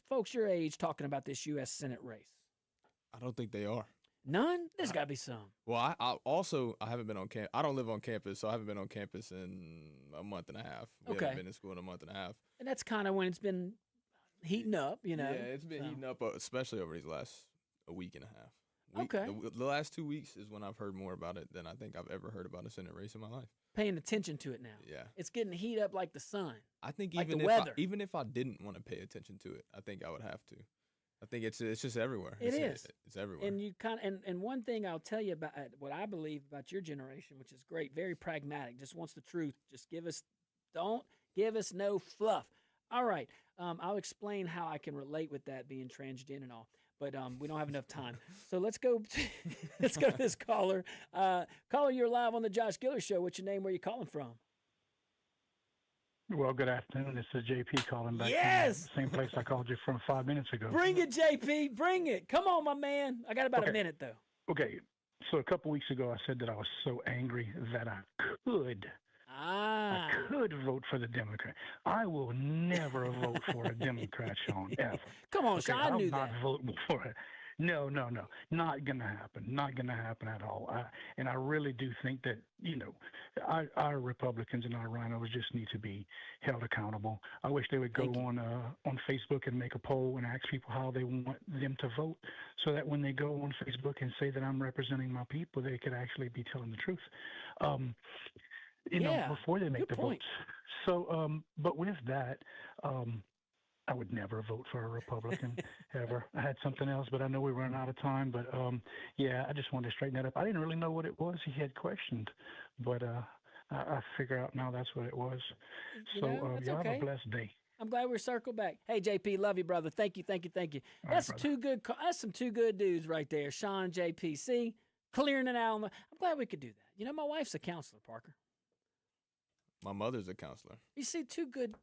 Speaker 1: folks your age talking about this U.S. Senate race?
Speaker 2: I don't think they are.
Speaker 1: None? There's got to be some.
Speaker 2: Well, I haven't been on campus. I don't live on campus, so I haven't been on campus in a month and a half. We haven't been in school in a month and a half.
Speaker 1: And that's kind of when it's been heating up,
Speaker 2: Yeah, it's been heating up, especially over these last a week and a half.
Speaker 1: Okay.
Speaker 2: The last 2 weeks is when I've heard more about it than I think I've ever heard about a Senate race in my life.
Speaker 1: Paying attention to it now.
Speaker 2: Yeah.
Speaker 1: It's getting heat up like the sun.
Speaker 2: I think
Speaker 1: like
Speaker 2: even if I didn't want to pay attention to it, I think I would have to. I think it's just everywhere.
Speaker 1: It's
Speaker 2: everywhere.
Speaker 1: And you and one thing I'll tell you about what I believe about your generation, which is great, very pragmatic, just wants the truth. Just don't give us no fluff. All right. I'll explain how I can relate with that being transgender and all, but we don't have enough time. So let's go to this caller. Caller, you're live on the Josh Guillory Show. What's your name? Where you calling from?
Speaker 6: Well, good afternoon. This is JP calling back
Speaker 1: Yes!
Speaker 6: from the same place I called you from 5 minutes ago.
Speaker 1: Bring it, JP. Bring it. Come on, my man. I got about a minute, though.
Speaker 6: Okay. So a couple weeks ago, I said that I was so angry that I could vote for the Democrat. I will never vote for a Democrat, Sean, ever.
Speaker 1: Come on, Sean. I knew that.
Speaker 6: I'm not voting for it. No. Not going to happen. Not going to happen at all. And I really do think that, our Republicans and our rhinos just need to be held accountable. I wish they would go on Facebook and make a poll and ask people how they want them to vote so that when they go on Facebook and say that I'm representing my people, they could actually be telling the truth. Before they make the votes. So, but with that, I would never vote for a Republican ever. I had something else, but I know we run out of time. But I just wanted to straighten that up. I didn't really know what it was he had questioned, but I figure out now that's what it was. Y'all have a blessed day.
Speaker 1: I'm glad we're circled back. Hey, JP, love you, brother. Thank you. That's some two good dudes right there, Sean and JP. See, clearing it out. I'm glad we could do that. My wife's a counselor, Parker.
Speaker 2: My mother's a counselor.
Speaker 1: You see, two good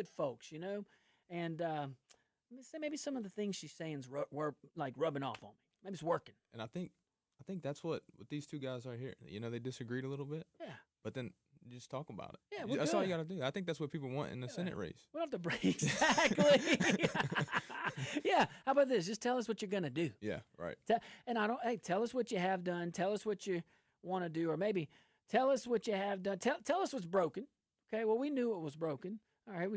Speaker 1: folks, and maybe some of the things she's saying were like rubbing off on me. Maybe it's working.
Speaker 2: And I think that's what these 2 guys are here. They disagreed a little bit.
Speaker 1: Yeah.
Speaker 2: But then just talk about it.
Speaker 1: Yeah,
Speaker 2: that's
Speaker 1: good.
Speaker 2: all you got to do. I think that's what people want in the Senate race.
Speaker 1: We don't have to break exactly. Yeah. How about this? Just tell us what you're gonna do.
Speaker 2: Yeah, right.
Speaker 1: And tell us what you have done. Tell us what you want to do, or maybe tell us what you have done. Tell us what's broken. Okay. Well, we knew it was broken. All right.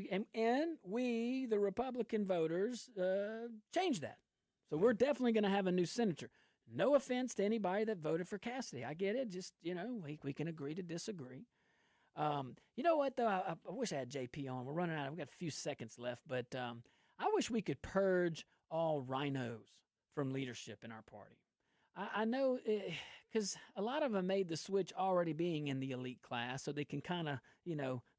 Speaker 1: We, the Republican voters, changed that. So we're definitely going to have a new senator. No offense to anybody that voted for Cassidy. I get it. Just, we can agree to disagree. You know what, though? I wish I had JP on. We're running out. We've got a few seconds left. But I wish we could purge all rhinos from leadership in our party. I know because a lot of them made the switch already being in the elite class, so they can kind of,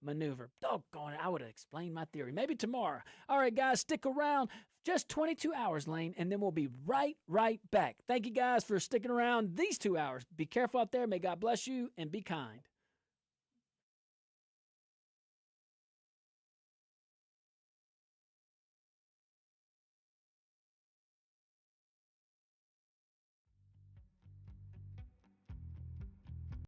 Speaker 1: maneuver. Doggone it, I would have explained my theory. Maybe tomorrow. All right, guys, stick around. Just 22 hours, Lane, and then we'll be right back. Thank you, guys, for sticking around these 2 hours. Be careful out there. May God bless you, and be kind.